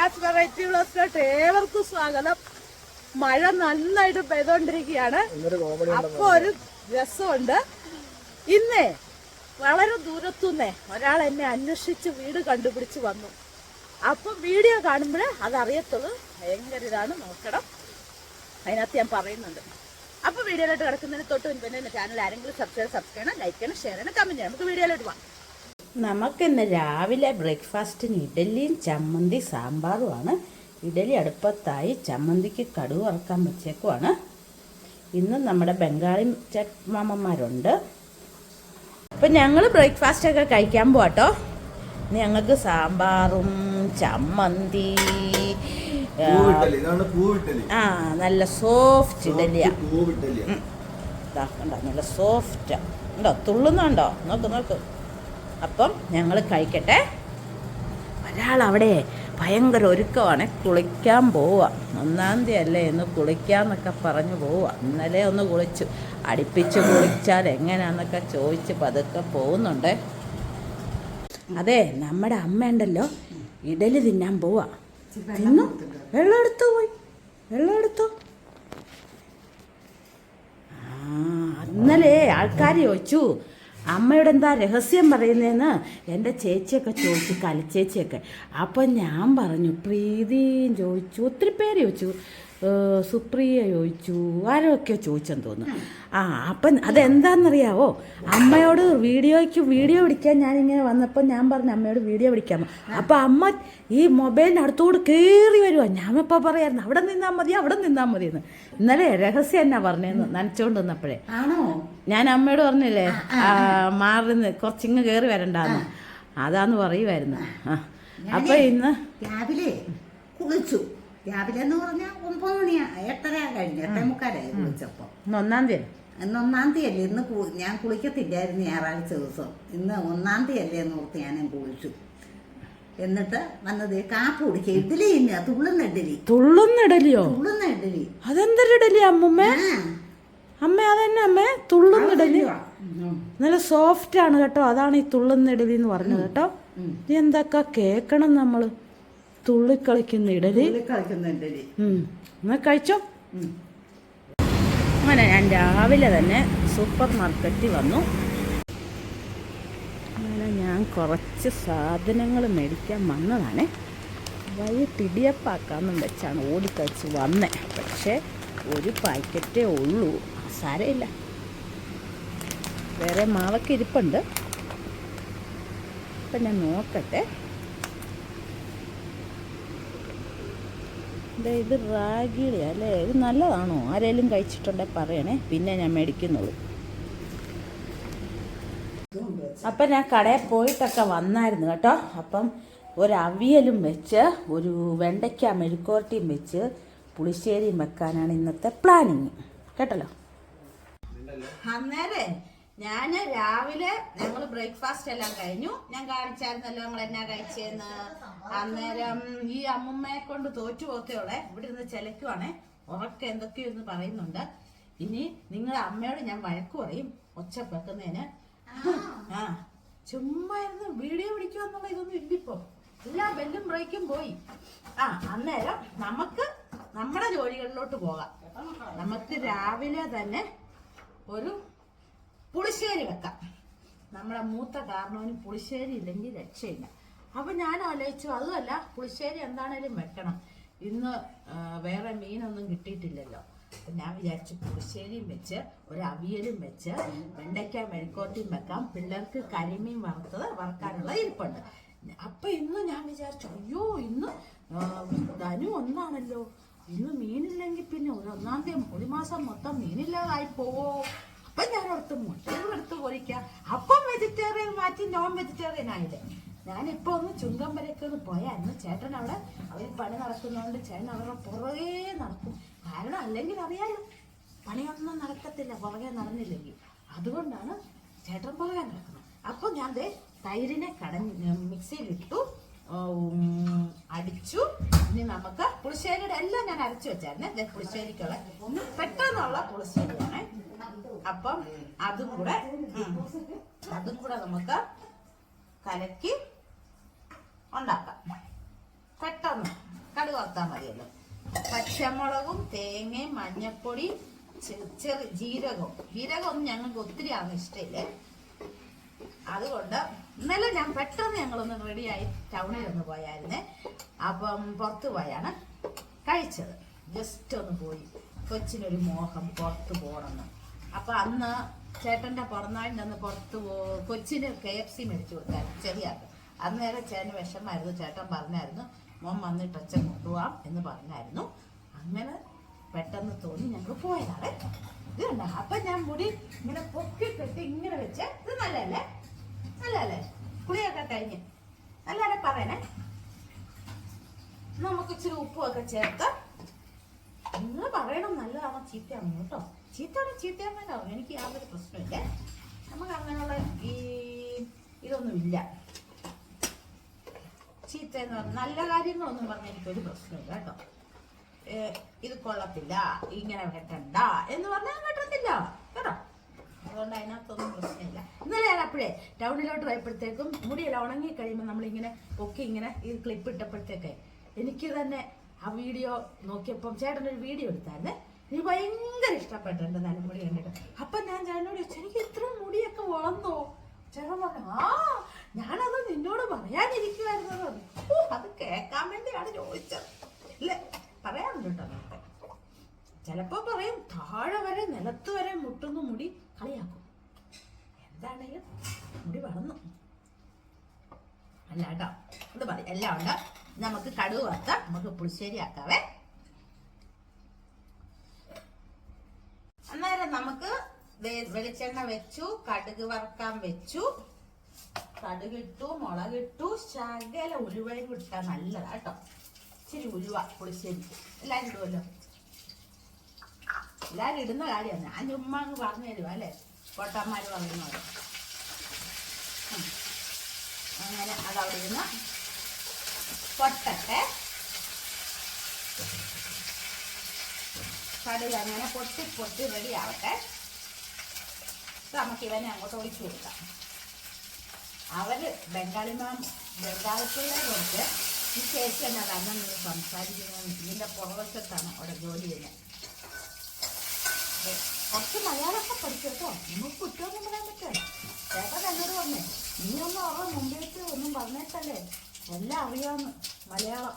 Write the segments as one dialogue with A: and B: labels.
A: Raj variety വ്ലോഗ്സിലോട്ട് ഏവർക്കും സ്വാഗതം. മഴ നന്നായിട്ട് പെയ്തോണ്ടിരിക്കുകയാണ്. അപ്പൊ ഒരു രസമുണ്ട്. ഇന്നേ വളരെ ദൂരത്തുനിന്നേ ഒരാൾ എന്നെ അന്വേഷിച്ച് വീട് കണ്ടുപിടിച്ച് വന്നു. അപ്പൊ വീഡിയോ കാണുമ്പോഴേ അതറിയത്തുള്ളൂ. ഭയങ്കര ഇതാണ്, നോക്കണം. അതിനകത്ത് ഞാൻ പറയുന്നുണ്ട്. അപ്പൊ വീഡിയോയിലോട്ട് കിടക്കുന്നതിന് തൊട്ട് മുൻപ് എന്റെ ചാനൽ ആരെങ്കിലും സബ്സ്ക്രൈബ് ചെയ്യണം, ലൈക്ക് ചെയ്യണം, ഷെയർ ചെയ്യണം, കമന്റ് ചെയ്യണം. നമുക്ക് വീഡിയോയിലോട്ട് പോകാം. നമുക്കിന്ന് രാവിലെ ബ്രേക്ക്ഫാസ്റ്റിന് ഇഡലിയും ചമ്മന്തി സാമ്പാറുമാണ്. ഇഡലി അടുപ്പത്തായി, ചമ്മന്തിക്ക് കടുക് വറുക്കാൻ വെച്ചേക്കുവാണ്. ഇന്ന് നമ്മുടെ ബംഗാളി മാമന്മാരുണ്ട്. അപ്പം ഞങ്ങൾ ബ്രേക്ക്ഫാസ്റ്റൊക്കെ കഴിക്കാൻ പോവാട്ടോ. ഞങ്ങൾക്ക് സാമ്പാറും ചമ്മന്തി, നല്ല സോഫ്റ്റ് ഇഡലിയാ. നല്ല സോഫ്റ്റ് ഉണ്ടോ, തുള്ളുന്നുണ്ടോ? നോക്ക്. അപ്പം ഞങ്ങൾ കഴിക്കട്ടെ. ഒരാളവിടെ ഭയങ്കര ഒരുക്കമാണ്, കുളിക്കാൻ പോവുക. 1-ാം തീയതി അല്ലേ ഇന്ന് കുളിക്കാന്നൊക്കെ പറഞ്ഞു പോവുക. ഇന്നലെ ഒന്ന് കുളിച്ചു. അടുപ്പിച്ച് കുളിച്ചാൽ എങ്ങനെയാന്നൊക്കെ ചോദിച്ച് പതുക്കെ പോകുന്നുണ്ട്. അതെ, നമ്മുടെ അമ്മ ഉണ്ടല്ലോ ഇഡലി തിന്നാൻ പോവാ. തിന്നു, വെള്ളം എടുത്തു പോയി, വെള്ളം എടുത്തു. ഇന്നലെ ആൾക്കാർ ചോദിച്ചു അമ്മയോട് എന്താ രഹസ്യം പറയുന്നതെന്ന് എൻ്റെ ചേച്ചിയൊക്കെ ചോദിച്ചു, കലിച്ചേച്ചിയൊക്കെ. അപ്പം ഞാൻ പറഞ്ഞു, പ്രീതിയും ചോദിച്ചു, ഒത്തിരി പേര് ചോദിച്ചു, സുപ്രിയ ചോദിച്ചു, ആരൊക്കെ ചോദിച്ചെന്ന് തോന്നുന്നു. അപ്പം അതെന്താണെന്നറിയാവോ, അമ്മയോട് വീഡിയോ പിടിക്കാൻ ഞാനിങ്ങനെ വന്നപ്പോൾ ഞാൻ പറഞ്ഞു അമ്മയോട് വീഡിയോ പിടിക്കാമോ. അപ്പം അമ്മ ഈ മൊബൈലിൻ്റെ അടുത്തോട് കയറി വരുവാ. ഞാനിപ്പോൾ പറയായിരുന്നു അവിടെ നിന്നാൽ മതി എന്ന്. ഇന്നലെ രഹസ്യം എന്നാ പറഞ്ഞതെന്ന് നനച്ചോണ്ട് നിന്നപ്പോഴേ ഞാൻ അമ്മയോട് പറഞ്ഞില്ലേ മാറുന്ന കുറച്ചിങ്ങ് കയറി വരണ്ടാന്ന്. അതാന്ന് പറയുമായിരുന്നു. അപ്പൊ ഇന്ന്
B: രാവിലെ കുളിച്ചു. രാവിലെ എന്ന് പറഞ്ഞാൽ 9 മണിയാ, 8:30 കഴിഞ്ഞു, 8:45 കുളിച്ചപ്പോ.
A: 1-ാം തീയതി.
B: ഇന്ന് 1-ാം തീയതി അല്ലേ. ഇന്ന് ഞാൻ കുളിക്കത്തില്ലായിരുന്നു ഞായറാഴ്ച ദിവസം. ഇന്ന് 1-ാം തീയതി അല്ലേ എന്ന് ഓർത്ത് ഞാനും കുളിച്ചു. എന്നിട്ട് വന്നത് കാപ്പ് കുടിക്കുക. ഇഡലി ഇല്ല, തുള്ളുന്ന
A: ഇഡലിയോ?
B: തുള്ളുന്ന ഇഡലി.
A: അതെന്തൊരു ഇഡലി അമ്മ? അമ്മ അതന്നെ അമ്മ, തുള്ളുന്ന ഇഡലി. നല്ല സോഫ്റ്റ് ആണ് കേട്ടോ. അതാണ് ഈ തുള്ളുന്ന ഇഡലി എന്ന് പറഞ്ഞത് കേട്ടോ. എന്തൊക്കെ കേക്കണം നമ്മള്. തുള്ളിക്കളിക്കുന്ന ഇഡലി. എന്നാ കഴിച്ചോ. അങ്ങനെ ഞാൻ രാവിലെ തന്നെ സൂപ്പർ മാർക്കറ്റിൽ വന്നു. അങ്ങനെ ഞാൻ കുറച്ച് സാധനങ്ങൾ മേടിക്കാൻ വന്നതാണ്. വൈകിട്ട് ഇടിയപ്പാക്കാമെന്നും വെച്ചാണ് ഓടിക്കഴിച്ച് വന്നേ. പക്ഷേ ഒരു പാക്കറ്റേ ഉള്ളൂ. സാരമില്ല, വേറെ മാവൊക്കെ ഇരിപ്പുണ്ട്. അപ്പം ഞാൻ നോക്കട്ടെ. ഇത് റാഗിയുടെ അല്ലേ? ഇത് നല്ലതാണോ? ആരെങ്കിലും കഴിച്ചിട്ടുണ്ടെങ്കിൽ പറയണേ, പിന്നെ ഞാൻ മേടിക്കുന്നുള്ളൂ. അപ്പം ഞാൻ കടയിൽ പോയിട്ടൊക്കെ വന്നായിരുന്നു കേട്ടോ. അപ്പം ഒരു അവിയലും വെച്ച്, ഒരു വെണ്ടയ്ക്ക മെഴുക്കുവരട്ടിയും വെച്ച്, പുളിശ്ശേരിയും വെക്കാനാണ് ഇന്നത്തെ പ്ലാനിങ് കേട്ടല്ലോ. അന്നേരം ഞാൻ രാവിലെ ഞങ്ങൾ ബ്രേക്ക്ഫാസ്റ്റ് എല്ലാം കഴിഞ്ഞു. ഞാൻ കാണിച്ചായിരുന്നല്ലോ ഞങ്ങൾ എന്നാ കഴിച്ചേന്ന്. അന്നേരം ഈ അമ്മുമ്മയെ കൊണ്ട് തോറ്റുപോക്കയോടെ ഇവിടെ നിന്ന് ചിലക്കുവാണേ. ഉറക്കെ എന്തൊക്കെയൊന്ന് പറയുന്നുണ്ട്. ഇനി നിങ്ങളുടെ അമ്മയോട് ഞാൻ വഴക്ക് പറയും ഒച്ച വെക്കുന്നതിന്. ചുമ്മാ ഇരുന്ന് വീഡിയോ പിടിക്കുമെന്നുള്ള ഇതൊന്നും ഇല്ലിപ്പോ. എല്ലാ ബെല്ലും ബ്രേക്കും പോയി. അന്നേരം നമുക്ക് നമ്മുടെ ജോലികളിലോട്ട് പോകാം. നമുക്ക് രാവിലെ തന്നെ ഒരു പുളിശ്ശേരി വെക്കാം. നമ്മുടെ മൂത്ത കാരണവന് പുളിശ്ശേരി ഇല്ലെങ്കിൽ രക്ഷയില്ല. അപ്പൊ ഞാൻ ആലോചിച്ചു, അതുമല്ല പുളിശ്ശേരി എന്താണേലും വെക്കണം. ഇന്ന് വേറെ മീനൊന്നും കിട്ടിയിട്ടില്ലല്ലോ. അപ്പൊ ഞാൻ വിചാരിച്ചു പുളിശ്ശേരിയും വെച്ച്, ഒരു അവിയലും വെച്ച്, വെണ്ടയ്ക്ക മെഴുക്കോട്ടിയും വെക്കാം. പിള്ളേർക്ക് കരിമീൻ വറുക്കാനുള്ള ഇരിപ്പുണ്ട്. അപ്പൊ ഇന്ന് ഞാൻ വിചാരിച്ചു, അയ്യോ ഇന്ന് ധനു ഒന്നാണല്ലോ, ഇന്ന് മീനില്ലെങ്കിൽ പിന്നെ 1-ാം തീയതി ഒരു മാസം മൊത്തം മീനില്ലാതായി പോവോ. അപ്പൊ ഞാൻ ഓർത്ത് മുട്ടയെടുത്ത് പൊരിക്കാം. അപ്പം വെജിറ്റേറിയൻ മാറ്റി നോൺ വെജിറ്റേറിയൻ ആയില്ലേ. ഞാനിപ്പോ ഒന്ന് ചുങ്കം വരെയൊക്കെ ഒന്ന് പോയായിരുന്നു. ചേട്ടൻ അവിടെ അവർ പണി നടക്കുന്നതുകൊണ്ട് ചേട്ടൻ അവരുടെ പുറകെ നടക്കും. കാരണം അല്ലെങ്കിൽ അറിയാലോ, പണിയൊന്നും നടക്കത്തില്ല പുറകെ നടന്നില്ലെങ്കിൽ. അതുകൊണ്ടാണ് ചേട്ടൻ പുറകെ നടക്കുന്നത്. അപ്പൊ ഞാൻ തൈരിനെ മിക്സിയിലിട്ടു, അടിച്ചു. ഇനി നമുക്ക് പുളിശ്ശേരിയുടെ എല്ലാം ഞാൻ അരച്ചു വെച്ചായിരുന്നു. പുളിശ്ശേരിക്കുള്ള പെട്ടെന്നുള്ള പുളിശ്ശേരിയാണ്. അപ്പം അതും കൂടെ നമുക്ക് കലക്കി ഉണ്ടാക്കാം പെട്ടെന്ന്. വറുത്താൽ മതിയല്ലോ. പച്ചമുളകും തേങ്ങയും മഞ്ഞപ്പൊടി ജീരകമൊന്നും ഞങ്ങൾക്ക് ഒത്തിരി ആകുന്ന ഇഷ്ടമില്ലേ. അതുകൊണ്ട് ഇന്നലെ ഞാൻ പെട്ടെന്ന് ഞങ്ങളൊന്ന് റെഡിയായി ടൗണിലൊന്ന് പോയായിരുന്നേ. അപ്പം പുറത്ത് പോയാണ് കഴിച്ചത്. ജസ്റ്റ് ഒന്ന് പോയി, കൊച്ചിനൊരു മോഹം പുറത്ത് പോകണമെന്ന്. അപ്പം അന്ന് ചേട്ടൻ്റെ പിറന്നാളിൻ്റെ അന്ന് കൊച്ചിന് KFC മേടിച്ചു കൊടുത്തായിരുന്നു ചെറിയാൾക്ക്. അന്നേരം ചേട്ടന് വിഷമായിരുന്നു. ചേട്ടൻ പറഞ്ഞായിരുന്നു മോൻ വന്നിട്ട് അച്ഛൻ കൊണ്ടുപോകാം എന്ന് പറഞ്ഞായിരുന്നു. അങ്ങനെ പെട്ടെന്ന് തോന്നി ഞങ്ങൾ പോയതാണ്. ഇത് കണ്ട. അപ്പം ഞാൻ മുടി ഇങ്ങനെ പൊക്കി കെട്ടി ഇങ്ങനെ വെച്ച്, ഇത് നല്ലതല്ലേ? നല്ലതല്ലേ? കുളിയൊക്കെ കഴിഞ്ഞ് നല്ലതല്ലേ പറയണേ. നമുക്ക് ഇച്ചിരി ഉപ്പുമൊക്കെ ചേർത്ത് നിങ്ങൾ പറയണം നല്ലതാണോ ചീത്തയാണോ കേട്ടോ. ചീത്തയാണോ എനിക്ക് യാതൊരു പ്രശ്നമില്ല. നമുക്ക് അങ്ങനെയുള്ള ഇതൊന്നുമില്ല. ചീത്ത എന്ന് പറഞ്ഞാൽ നല്ല കാര്യങ്ങളൊന്നും പറഞ്ഞാൽ എനിക്കൊരു പ്രശ്നമില്ല കേട്ടോ. ഇത് കൊള്ളത്തില്ല, ഇങ്ങനെ വെട്ടണ്ട എന്ന് പറഞ്ഞാൽ വെട്ടത്തില്ല കേട്ടോ. അതുകൊണ്ട് അതിനകത്തൊന്നും പ്രശ്നമില്ല. ഇന്നലെ ഞാൻ അപ്പോഴേ ടൗണിലോട്ട് പോയപ്പോഴത്തേക്കും മുടിയെല്ലാം ഉണങ്ങി കഴിയുമ്പോൾ നമ്മളിങ്ങനെ പൊക്കി ഇങ്ങനെ ഈ ക്ലിപ്പ് ഇട്ടപ്പോഴത്തേക്കേ എനിക്ക് തന്നെ ആ വീഡിയോ നോക്കിയപ്പം ചേട്ടനൊരു വീഡിയോ എടുത്തായിരുന്നേ. എനിക്ക് ഭയങ്കര ഇഷ്ടപ്പെട്ടു എൻ്റെ തലമുടി കണ്ടിട്ട്. അപ്പം ഞാൻ ചേട്ടനോട് ചോദിച്ചു എനിക്ക് ഇത്ര മുടിയൊക്കെ വളർന്നോ? ചേട്ടൻ പറഞ്ഞു ഞാനത് നിന്നോട് പറയാനിരിക്കുമായിരുന്നു. അത് കേൾക്കാൻ വേണ്ടിയാണ് ചോദിച്ചത്. ഇല്ലേ പറയാറുണ്ട് കേട്ടോ. നമുക്ക് ചിലപ്പോൾ പറയും താഴെ വരെ നിലത്ത് വരെ മുട്ടുന്നു മുടി കളിയാക്കും. എന്താണെങ്കിലും മുടി വളർന്നു അല്ല കേട്ടോ. ഇത് മതി, എല്ലാം ഉണ്ട്. നമുക്ക് കടുക് വറുത്ത നമുക്ക് പുളിശ്ശേരി ആക്കാവേ. അന്നേരം നമുക്ക് വെളിച്ചെണ്ണ വെച്ചു, കടുക് വറുക്കാൻ വെച്ചു. കടുകിട്ടു, മുളകിട്ടു, ശകല ഉലുവയും ഇട്ടാൽ നല്ലതാ കേട്ടോ. ഇച്ചിരി ഉലുവ പുളിശ്ശേരി എല്ലാവരും ഇടുമല്ലോ. എല്ലാവരും ഇടുന്ന കാര്യമാണ്. ഞാൻ ചുമ്മാ അങ്ങ് പറഞ്ഞു തരുവാ അല്ലേ, കോട്ടന്മാർ പറയുന്നത്. അങ്ങനെ അതവിടെ ഇരുന്ന് പൊട്ടട്ടെ. കടുക് അങ്ങനെ പൊട്ടി റെഡി ആവട്ടെ. നമുക്ക് ഇവനെ അങ്ങോട്ട് ഒഴിച്ചു കൊടുക്കാം. അവര് ബംഗാളിപ്പിള്ളേരെ കുറിച്ച് ഈ ചേച്ചി തന്നെ തന്നെ നിങ്ങൾ സംസാരിക്കുന്നത് ഇതിൻ്റെ പുറവശത്താണ് അവിടെ ജോലി ചെയ്യുന്നത്. കുറച്ച് മലയാളമൊക്കെ പഠിച്ചു കേട്ടോ. നമുക്ക് കുറ്റമൊന്നും പറയാൻ പറ്റേ. ചേട്ടൻ എന്നോട് പറഞ്ഞേ നീയൊന്നും അവരുടെ മുമ്പിലേക്ക് ഒന്നും പറഞ്ഞിട്ടല്ലേ, എല്ലാം അറിയാമെന്ന് മലയാളം.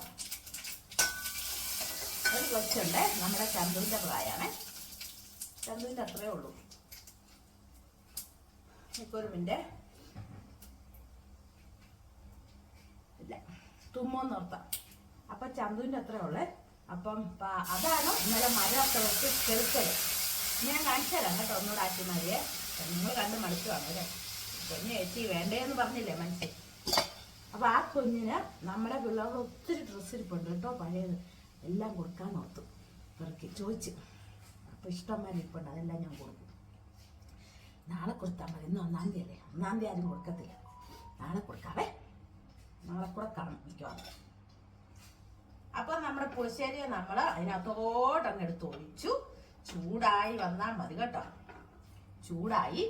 A: ഒരു കൊച്ചുണ്ടേ നമ്മുടെ ചന്തുവിൻ്റെ പ്രായമാണേ. ചന്തുവിൻ്റെ അത്രയേ ഉള്ളൂ. ഇപ്പോൾ ഒരു മിനിറ്റ് ഇല്ല തുമ്മോന്ന് നിർത്താം. അപ്പം ചന്തുവിൻ്റെ അത്രയേ ഉള്ളേ. അപ്പം അതാണ് ഇന്നലെ മരമൊക്കെ വെച്ച് ചെറുക്കല്. ഞാൻ കാണിച്ചു തരാം കേട്ടോ ഒന്നുകൂടെ ആറ്റുമാരിയെ. നിങ്ങൾ കണ്ട് മടുത്തു കാണുമല്ലേ. കുഞ്ഞ് ചേച്ചി വേണ്ടേന്ന് പറഞ്ഞില്ലേ മനസ്സിൽ. അപ്പം ആ കുഞ്ഞിന് നമ്മുടെ പിള്ളേരുടെ ഒത്തിരി ഡ്രസ്സ് ഇരിപ്പുണ്ട് കേട്ടോ, പഴയത് എല്ലാം കൊടുക്കാൻ ഓർത്തു. പെറുക്കി ചോദിച്ചു. അപ്പം ഇഷ്ടംമാരി ഇരിപ്പുണ്ട്, അതെല്ലാം ഞാൻ കൊടുക്കും. നാളെ കൊടുത്താൽ മതി. ഇന്ന് 1-ാം തീയതി അല്ലേ, 1-ാം തീയതി ആരും കൊടുക്കത്തില്ല. നാളെ കൊടുക്കാവേ. നാളെ കൂടെ കാണും മിക്കവാറും. അപ്പം നമ്മുടെ പുളിശ്ശേരിയെ നമ്മൾ അതിനകത്തോട്ടങ്ങ് എടുത്ത് ഒഴിച്ചു. ചൂടായി വന്നാൽ മതി കേട്ടോ. ചൂടായി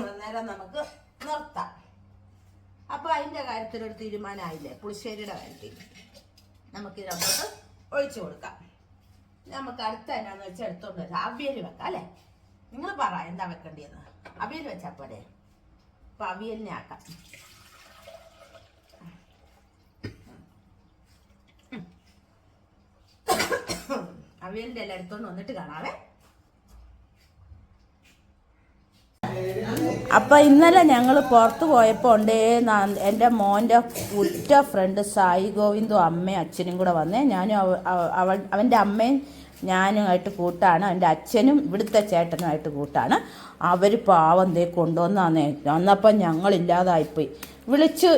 A: അന്നേരം നമുക്ക് നിർത്താം. അപ്പോൾ അതിൻ്റെ കാര്യത്തിലൊരു തീരുമാനമായില്ലേ, പുളിശ്ശേരിയുടെ കാര്യത്തിൽ. നമുക്കിതിനകത്തോട്ട് ഒഴിച്ചു കൊടുക്കാം. നമുക്ക് അടുത്ത എന്നാന്ന് വെച്ചാൽ എടുത്തോണ്ട് വരാം. അവിയൽ വെക്കാം അല്ലേ. നിങ്ങൾ പറ എന്താ വെക്കേണ്ടിയെന്ന്. അവിയൽ വെച്ചാൽ പോരെ. അപ്പം അവിയലിനെ ആക്കാം. അവിയലിൻ്റെ എല്ലാം എടുത്തോണ്ട് വന്നിട്ട് കാണാവേ. അപ്പം ഇന്നലെ ഞങ്ങൾ പുറത്ത് പോയപ്പോൾ ഉണ്ടേ എൻ്റെ മോൻ്റെ ഉറ്റ ഫ്രണ്ട് സായി ഗോവിന്ദും അമ്മയും അച്ഛനും കൂടെ വന്നേ. ഞാനും അവൻ്റെ അമ്മയും ഞാനുമായിട്ട് കൂട്ടാണ്. അവൻ്റെ അച്ഛനും ഇവിടുത്തെ ചേട്ടനുമായിട്ട് കൂട്ടാണ്. അവർ പാവം ദേ കൊണ്ടുവന്നാന്നേ. വന്നപ്പം ഞങ്ങളില്ലാതായിപ്പോയി. വിളിച്ചു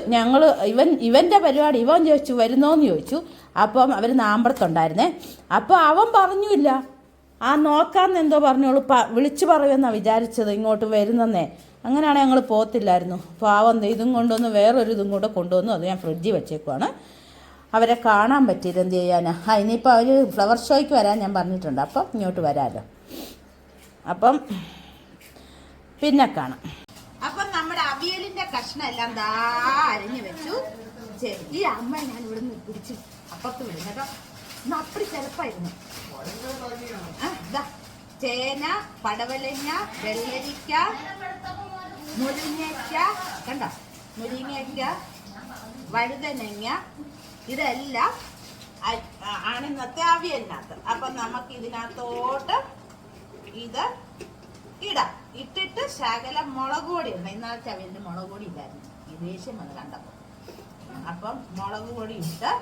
A: ഇവൻ്റെ പരിപാടി ഇവൻ ചോദിച്ചു വരുന്നോന്ന് ചോദിച്ചു. അപ്പം അവർ നാമ്പറത്തുണ്ടായിരുന്നേ. അപ്പോൾ അവൻ പറഞ്ഞില്ല. നോക്കാമെന്ന് എന്തോ പറഞ്ഞോളൂ. വിളിച്ചു പറയുമെന്നാണ് വിചാരിച്ചത് ഇങ്ങോട്ട് വരുന്നേ. അങ്ങനെയാണെങ്കിൽ ഞങ്ങൾ പോകത്തില്ലായിരുന്നു. പാവം ഇതും കൊണ്ടുവന്ന് വേറൊരു ഇതും കൂടെ കൊണ്ടുവന്നു. അത് ഞാൻ ഫ്രിഡ്ജിൽ വെച്ചേക്കുവാണ്. അവരെ കാണാൻ പറ്റിയത് എന്ത് ചെയ്യാനാ. ഇനിയിപ്പോൾ അവർ ഫ്ലവർ ഷോയ്ക്ക് വരാൻ ഞാൻ പറഞ്ഞിട്ടുണ്ട്. അപ്പം ഇങ്ങോട്ട് വരാമല്ലോ. അപ്പം പിന്നെ കാണാം. അപ്പം നമ്മുടെ അവിയലിൻ്റെ കഷ്ണം എല്ലാം അരിഞ്ഞു വെച്ചു. ഈ അമ്മ ഞാൻ ഇവിടുന്ന് പിടിച്ച് അപ്പുറത്ത് വിടും കേട്ടോ. ഇന്ന് അപ്പടി ചെലപ്പായിരുന്നു. ചേന, പടവലങ്ങ, വെള്ളരിക്ക, മുരിങ്ങയ്ക്ക, കണ്ടോ, മുരിങ്ങയ്ക്ക, വഴുതനങ്ങ, ഇതെല്ലാം ആണ് ഇന്നത്തെ അവിയലിനകത്ത്. അപ്പൊ നമുക്ക് ഇതിനകത്തോട്ട് ഇത് ഇടാം. ഇട്ടിട്ട് ശകലം മുളക് പൊടി ഇടണം. ഇന്നലത്തെ അവിയലിന് മുളക് പൊടി ഇല്ലായിരുന്നു, ഈ ദേഷ്യം വന്ന് കണ്ടപ്പോൾ. അപ്പം മുളക് പൊടി ഇട്ട്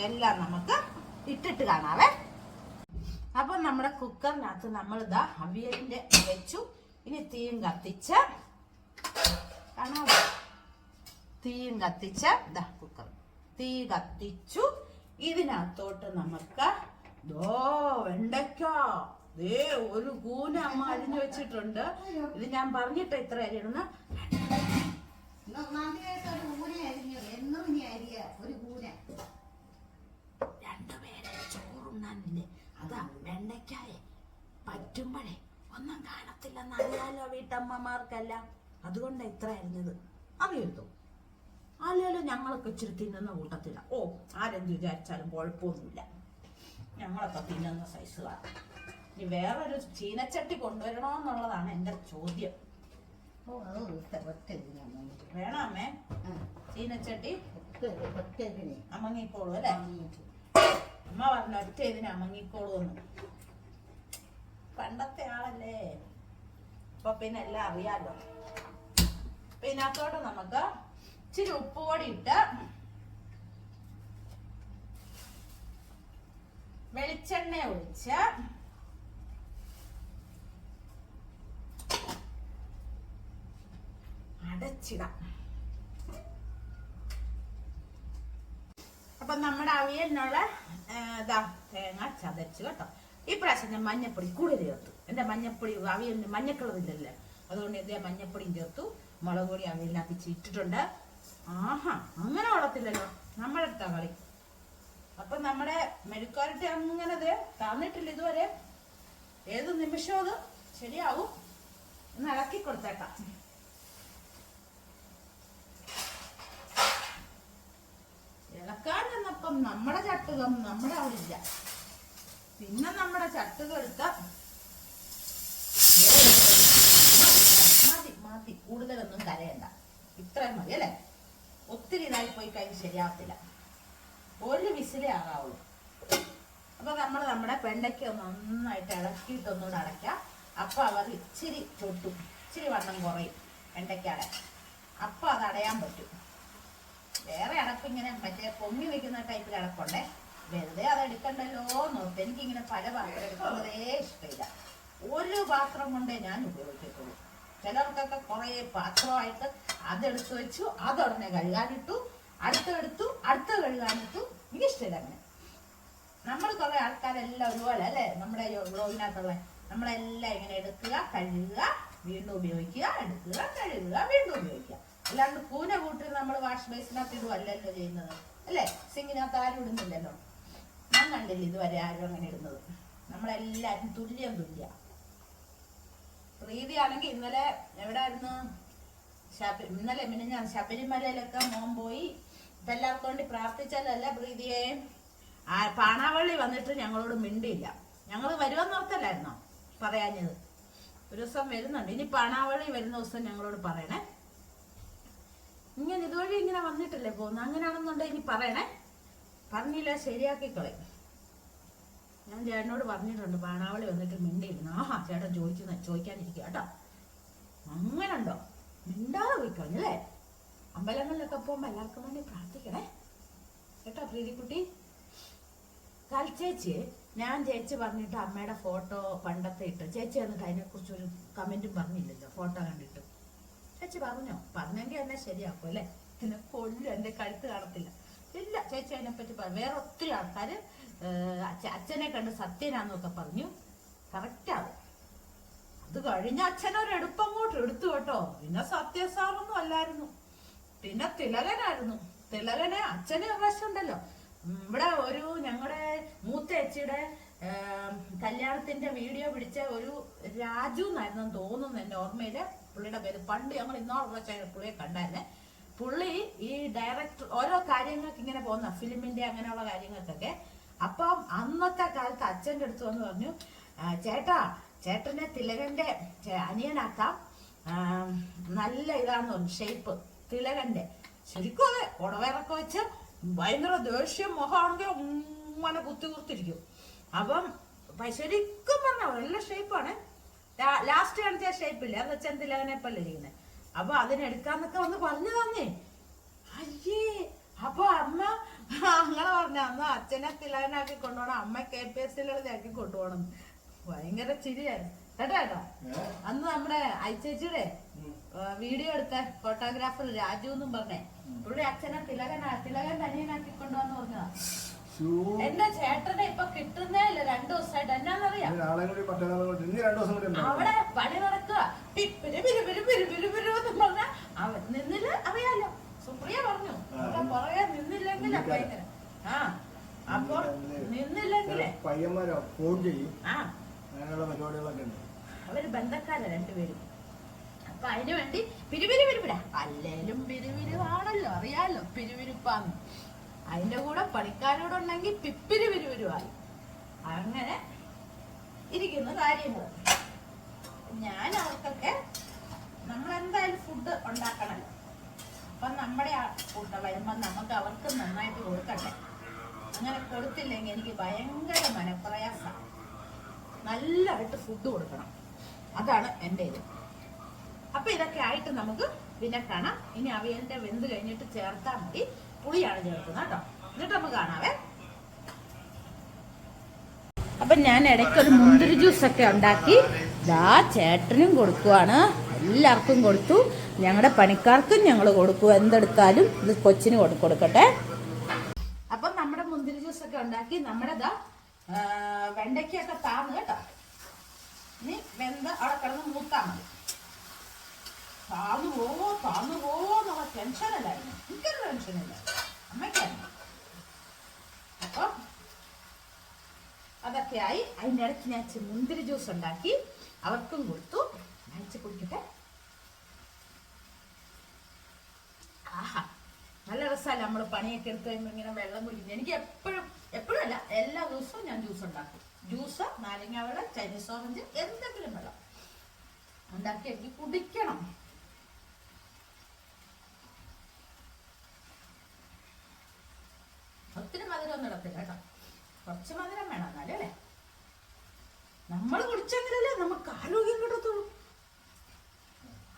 A: എല്ലാം നമുക്ക് ഇട്ടിട്ട് കാണാവേ. അപ്പൊ നമ്മുടെ കുക്കറിനകത്ത് നമ്മളിതാ അവിയലിന്റെ വെച്ചു. ഇനി തീയും കത്തിച്ച് കാണാവോ, തീയും കത്തിച്ച് ഇതാ കുക്കർ തീ കത്തിച്ചു. ഇതിനകത്തോട്ട് നമുക്ക് വെണ്ടയ്ക്ക ദേ ഒരു കൂന അമ്മ അരിഞ്ഞു വെച്ചിട്ടുണ്ട്. ഇത് ഞാൻ പറഞ്ഞിട്ട് ഇത്ര അരിയണം. രണ്ടുപേരെ ചോറുണ്ണാനില്ലേ, അതാ വെണ്ടയ്ക്കായെ പറ്റുമ്പോഴേ ഒന്നും കാണത്തില്ലെന്നറിയാലോ വീട്ടമ്മമാർക്കെല്ലാം. അതുകൊണ്ടാണ് ഇത്ര അരിഞ്ഞത്. അറിയത്തോ? അല്ലല്ലോ ഞങ്ങളൊക്കെ ഇച്ചിരി തിന്നുന്ന കൂട്ടത്തില്ല. ഓ, ആരെന്ത് വിചാരിച്ചാലും കുഴപ്പമൊന്നുമില്ല, ഞങ്ങളൊക്കെ തിന്നുന്ന സൈസുകളാണ്. ഇനി വേറൊരു ചീനച്ചട്ടി കൊണ്ടുവരണമെന്നുള്ളതാണ് എൻ്റെ ചോദ്യം. വേണം അമ്മേ ചീനച്ചട്ടി? അമങ്ങിക്കോളൂ അല്ലേ? അമ്മ പറഞ്ഞ ഒറ്റ ഇതിന് അമങ്ങിക്കോളൂ എന്ന്. പണ്ടത്തെ ആളല്ലേ, അപ്പൊ പിന്നെ എല്ലാം അറിയാലോ. പിന്നെ അതോടെ നമുക്ക് ഇച്ചിരി ഉപ്പുപൊടി ഇട്ട് വെളിച്ചെണ്ണ ഒഴിച്ച് അടച്ചിടാം. അപ്പൊ നമ്മുടെ അവിയലിനുള്ള തേങ്ങ ചതച്ചു കേട്ടോ. ഈ പ്രാവശ്യം ഞാൻ മഞ്ഞപ്പൊടി കൂടുതൽ ചേർത്തു. എന്റെ മഞ്ഞപ്പൊടി അവിയലിന് മഞ്ഞക്കളറില്ലല്ലോ, അതുകൊണ്ട് ഇതേ മഞ്ഞപ്പൊടിയും ചേർത്തു. മുളക് പൊടി അവിയലിനകത്ത് ഇട്ടിട്ടുണ്ട്. ആഹാ, അങ്ങനെ വളർത്തില്ലല്ലോ നമ്മുടെ അടുത്ത കളി. അപ്പൊ നമ്മുടെ മെഴുക്കാരട്ടി അങ്ങനെ തന്നിട്ടില്ല ഇതുവരെ. ഏത് നിമിഷവും അത് ശരിയാവും. ഒന്ന് ഇളക്കി കൊടുത്തേക്കാം. ഇളക്കാൻ ചെന്നപ്പം നമ്മുടെ ചട്ടുകം നമ്മുടെ അവിടെ ഇല്ല. പിന്നെ നമ്മുടെ ചട്ടുകം എടുത്ത മതി മതി, കൂടുതലൊന്നും കരയണ്ട, ഇത്രയും മതി അല്ലേ. ഒത്തിരി ഇതായി പോയി കഴിഞ്ഞ് ശരിയാവത്തില്ല. ഒരു വിസിലേ ആകാവുള്ളൂ. അപ്പൊ നമ്മൾ നമ്മുടെ വെണ്ടയ്ക്ക നന്നായിട്ട് ഇളക്കിയിട്ടൊന്നുകൂടെ അടയ്ക്കാം. അപ്പൊ അവർ ഇച്ചിരി ചൊട്ടും, ഇച്ചിരി വണ്ണം കുറയും വെണ്ടയ്ക്കടെ. അപ്പൊ അത് അടയാൻ പറ്റും. വേറെ അടപ്പിങ്ങനെ മറ്റേ പൊങ്ങി വെക്കുന്ന ടൈപ്പിൽ അടപ്പുണ്ടേ, വെറുതെ അത് എടുക്കണ്ടല്ലോ നോർത്ത്. എനിക്കിങ്ങനെ പല പാത്രം എടുക്കുന്നതേ ഇഷ്ടമില്ല. ഒരു പാത്രം കൊണ്ടേ ഞാൻ ഉപയോഗിക്കത്തുള്ളൂ. ചിലർക്കൊക്കെ കുറെ പാത്രമായിട്ട് അതെടുത്ത് വെച്ചു, അതുടനെ കഴുകാനിട്ടു, അടുത്തെടുത്തു, അടുത്ത കഴുകാനിട്ടു. എനിക്കിഷ്ടമില്ല അങ്ങനെ. നമ്മൾ കുറെ ആൾക്കാരെല്ലാം ഒരുപോലെ അല്ലേ, നമ്മുടെ ബ്ലോഗിനകത്തുള്ള നമ്മളെല്ലാം ഇങ്ങനെ എടുക്കുക, കഴുകുക, വീണ്ടും ഉപയോഗിക്കുക, എടുക്കുക, കഴുകുക, വീണ്ടും ഉപയോഗിക്കുക. അല്ലാണ്ട് കൂന കൂട്ടി നമ്മൾ വാഷ് ബേസിനകത്ത് ഇടുവല്ലല്ലോ ചെയ്യുന്നത് അല്ലേ. സിങ്കിനകത്ത് ആരും ഇടുന്നില്ലല്ലോ. ഞാൻ കണ്ടില്ല ഇതുവരെ ആരും അങ്ങനെ ഇടുന്നത്. നമ്മളെല്ലാരും തുല്യം തുല്യ. പ്രീതിയാണെങ്കിൽ ഇന്നലെ എവിടെയായിരുന്നു, ഇന്നലെ പിന്നെ ഞാൻ ശബരിമലയിലൊക്കെ മോൻ പോയി. ഇപ്പൊ എല്ലാവർക്കും വേണ്ടി പ്രാർത്ഥിച്ചാലല്ല പ്രീതിയെ. പാണാവള്ളി വന്നിട്ട് ഞങ്ങളോട് മിണ്ടിയില്ല. ഞങ്ങൾ വരുമെന്നോർത്തല്ലായിരുന്നോ പറയാഞ്ഞത്. ഒരു ദിവസം വരുന്നുണ്ട്. ഇനി പാണാവള്ളി വരുന്ന ദിവസം ഞങ്ങളോട് പറയണേ. ഇങ്ങനെ ഇതുവഴി ഇങ്ങനെ വന്നിട്ടല്ലേ പോകുന്നത്. അങ്ങനെയാണെന്നുണ്ടെങ്കിൽ ഇനി പറയണേ. പറഞ്ഞില്ല ശരിയാക്കിക്കളയും. ഞാൻ ചേട്ടനോട് പറഞ്ഞിട്ടുണ്ട് പാണാവളി വന്നിട്ട് മിണ്ടിയിരുന്നു. ആഹാ, ചേട്ടൻ ചോദിക്കാനിരിക്കുക കേട്ടോ. അങ്ങനെ ഉണ്ടോ? മിണ്ടാതെ പോയിക്കളഞ്ഞല്ലേ. അമ്പലങ്ങളിലൊക്കെ പോകുമ്പോ എല്ലാവർക്കും വേണ്ടി പ്രാർത്ഥിക്കണേ കേട്ടോ. പ്രീതിക്കുട്ടി ചേച്ചി, ഞാൻ ചേച്ചി പറഞ്ഞിട്ട് അമ്മയുടെ ഫോട്ടോ പണ്ടത്തെ ഇട്ട് ചേച്ചി എന്നിട്ട് അതിനെക്കുറിച്ചൊരു കമന്റും പറഞ്ഞില്ലല്ലോ ഫോട്ടോ കണ്ടിട്ട്. ചേച്ചി പറഞ്ഞോ? പറഞ്ഞെങ്കിൽ എന്നെ ശരിയാക്കും അല്ലേ. എന്നെ കൊല്ലും, എന്റെ കഴുത്ത് കാണത്തില്ല. ഇല്ല, ചേച്ചി അതിനെപ്പറ്റി വേറെ ഒത്തിരി ആൾക്കാര് അച്ഛനെ കണ്ട് സത്യനാന്നൊക്കെ പറഞ്ഞു. കറക്റ്റാവും. അത് കഴിഞ്ഞ അച്ഛനൊരെടുപ്പം കൂട്ട് എടുത്തു കേട്ടോ. പിന്നെ സത്യസാറൊന്നും അല്ലായിരുന്നു, പിന്നെ തിലകനായിരുന്നു. തിലകനെ അച്ഛന് വശമുണ്ടല്ലോ. ഇവിടെ ഒരു ഞങ്ങളുടെ മൂത്ത ചേച്ചിയുടെ കല്യാണത്തിന്റെ വീഡിയോ പിടിച്ച ഒരു രാജു എന്നായിരുന്നു തോന്നുന്നു എന്റെ ഓർമ്മയില് പുള്ളിയുടെ പേര്. പണ്ട് ഞങ്ങൾ ഇന്നോളം പുള്ളിയെ കണ്ടായിരുന്നേ. പുള്ളി ഈ ഡയറക്ടർ ഓരോ കാര്യങ്ങൾക്ക് ഇങ്ങനെ പോകുന്ന ഫിലിമിന്റെ അങ്ങനെയുള്ള കാര്യങ്ങൾക്കൊക്കെ. അപ്പം അന്നത്തെ കാലത്ത് അച്ഛൻ്റെ അടുത്ത് വന്ന് പറഞ്ഞു, ചേട്ടനെ തിലകന്റെ അനിയനാക്കാം, നല്ല ഇതാന്ന് പറഞ്ഞു ഷേപ്പ് തിലകന്റെ. ശരിക്കും അതെ, ഉടവേറൊക്കെ വെച്ച് ഭയങ്കര ദേഷ്യം മുഖമാണെങ്കിൽ ഉമ്മനെ കുത്തിരിക്കും. അപ്പം ശരിക്കും പറഞ്ഞ നല്ല ഷേപ്പാണ്. ലാസ്റ്റ് കാണിച്ച ഷേപ്പില്ല, അത് അച്ഛൻ തിലകനെ പോലെ ഇരിക്കുന്നത്. അപ്പൊ അതിനെടുക്കാന്നൊക്കെ വന്ന് പറഞ്ഞു തന്നേ. അയ്യേ, അപ്പൊ അമ്മ അങ്ങനെ പറഞ്ഞ അന്ന് അച്ഛനെ തിലകനാക്കി കൊണ്ടുപോകണം, അമ്മ KPSC കൊണ്ടുപോകണം. ഭയങ്കര ചിരിയായിരുന്നു കേട്ടോ. അന്ന് നമ്മുടെ ഐച്ചേച്ചിയുടെ വീഡിയോ എടുത്ത ഫോട്ടോഗ്രാഫർ രാജു എന്നും പറഞ്ഞേ, പുള്ളി അച്ഛനെ തിലകൻ അനിയനാക്കി കൊണ്ടുവന്ന് പറഞ്ഞതാ. എന്റെ ചേട്ടനെ ഇപ്പൊ കിട്ടുന്നേ ഇല്ല 2 ദിവസമായിട്ട്. എന്നാന്നറിയാം, അവിടെ പണി നടക്കുക പറഞ്ഞ നിന്നില്ല. അറിയാലോ, സുപ്രിയ പറഞ്ഞു പുറകെ നിന്നില്ലെങ്കിൽ ഭയങ്കര. അപ്പൊ നിന്നില്ലെങ്കിലേ
C: പയ്യന്മാരോ ഫോൺ ചെയ്യും, അങ്ങനെയുള്ള പരിപാടികളൊക്കെ ഉണ്ട്.
A: അവര് ബന്ധക്കാരാ 2 പേരും. അപ്പൊ അതിനു വേണ്ടി പിരിപിരിപിരിപ്പിടാ, അല്ലേലും പിരിവിരുവാണല്ലോ, അറിയാലോ പിരിവിരുപ്പാന്ന്. അതിന്റെ കൂടെ പണിക്കാരോടുണ്ടെങ്കിൽ പിരിവിരുവായി. അങ്ങനെ ഇരിക്കുന്ന കാര്യങ്ങൾ. ഞാൻ അവർക്കൊക്കെ നമ്മളെന്തായാലും ഫുഡ് ഉണ്ടാക്കണല്ലോ. അപ്പൊ നമ്മുടെ ഫുഡ് വരുമ്പോ നമുക്ക് അവർക്ക് നന്നായിട്ട് കൊടുക്കട്ടെ. അങ്ങനെ കൊടുത്തില്ലെങ്കിൽ എനിക്ക് ഭയങ്കര മനപ്രയാസം. നല്ലതായിട്ട് ഫുഡ് കൊടുക്കണം, അതാണ് എൻ്റെ ഇത്. അപ്പൊ ഇതൊക്കെ ആയിട്ട് നമുക്ക് പിന്നെ കാണാം. ഇനി അവിയലിന്റെ വെന്ത് കഴിഞ്ഞിട്ട് ചേർത്താൽ മതി. പുളിയാണ് ചേർക്കുന്നത് കേട്ടോ. എന്നിട്ട് നമുക്ക് കാണാവേ. അപ്പൊ ഞാൻ ഇടയ്ക്കൊരു മുന്തിരി ജ്യൂസൊക്കെ ഉണ്ടാക്കി ചേട്ടനും കൊടുക്കുവാണ്, എല്ലാവർക്കും കൊടുത്തു. ഞങ്ങളുടെ പണിക്കാർക്കും ഞങ്ങൾ കൊടുക്കും. എന്തെടുത്താലും ഇത് കൊച്ചിന് കൊടുക്കട്ടെ. അപ്പൊ നമ്മുടെ മുന്തിരി ജ്യൂസൊക്കെ ഉണ്ടാക്കി നമ്മുടെ വെണ്ടയ്ക്കൊക്കെ താന്ന് കേട്ടോ. ഇനി വെന്ത് അവിടെ കിടന്ന് മൂത്താ മതി. താന്നു പോവോ എന്നുള്ള ടെൻഷനല്ലായിരുന്നു. എനിക്കൊരു ടെൻഷനില്ല, അമ്മയ്ക്കായിരുന്നു. അപ്പൊ അതൊക്കെയായി. അതിൻ്റെ ഇടയ്ക്ക് ഞാൻ മുന്തിരി ജ്യൂസ് ഉണ്ടാക്കി അവർക്കും കൊടുത്തു. അയച്ച് കുടിക്കട്ടെ. ആഹാ, നല്ല രസമല്ല നമ്മൾ പണിയൊക്കെ എടുത്ത് കഴിയുമ്പോൾ ഇങ്ങനെ വെള്ളം കുടിക്കുന്നത്. എനിക്ക് എപ്പോഴും അല്ല, എല്ലാ ദിവസവും ഞാൻ ജ്യൂസ് ഉണ്ടാക്കും. ജ്യൂസ്, നാരങ്ങ വെള്ളം, ചൈനീസ് ഓറഞ്ച്, എന്തെങ്കിലും വെള്ളം ഉണ്ടാക്കി എനിക്ക് കുടിക്കണം. ഒത്തിരി മധുരം ഒന്നും ഇടത്തില്ല കേട്ടോ, കുറച്ച് മധുരം വേണം എന്നാലും അല്ലേ. നമ്മൾ കുടിച്ചെങ്കിലല്ലേ നമുക്ക് ആരോഗ്യം കിട്ടത്തുള്ളൂ.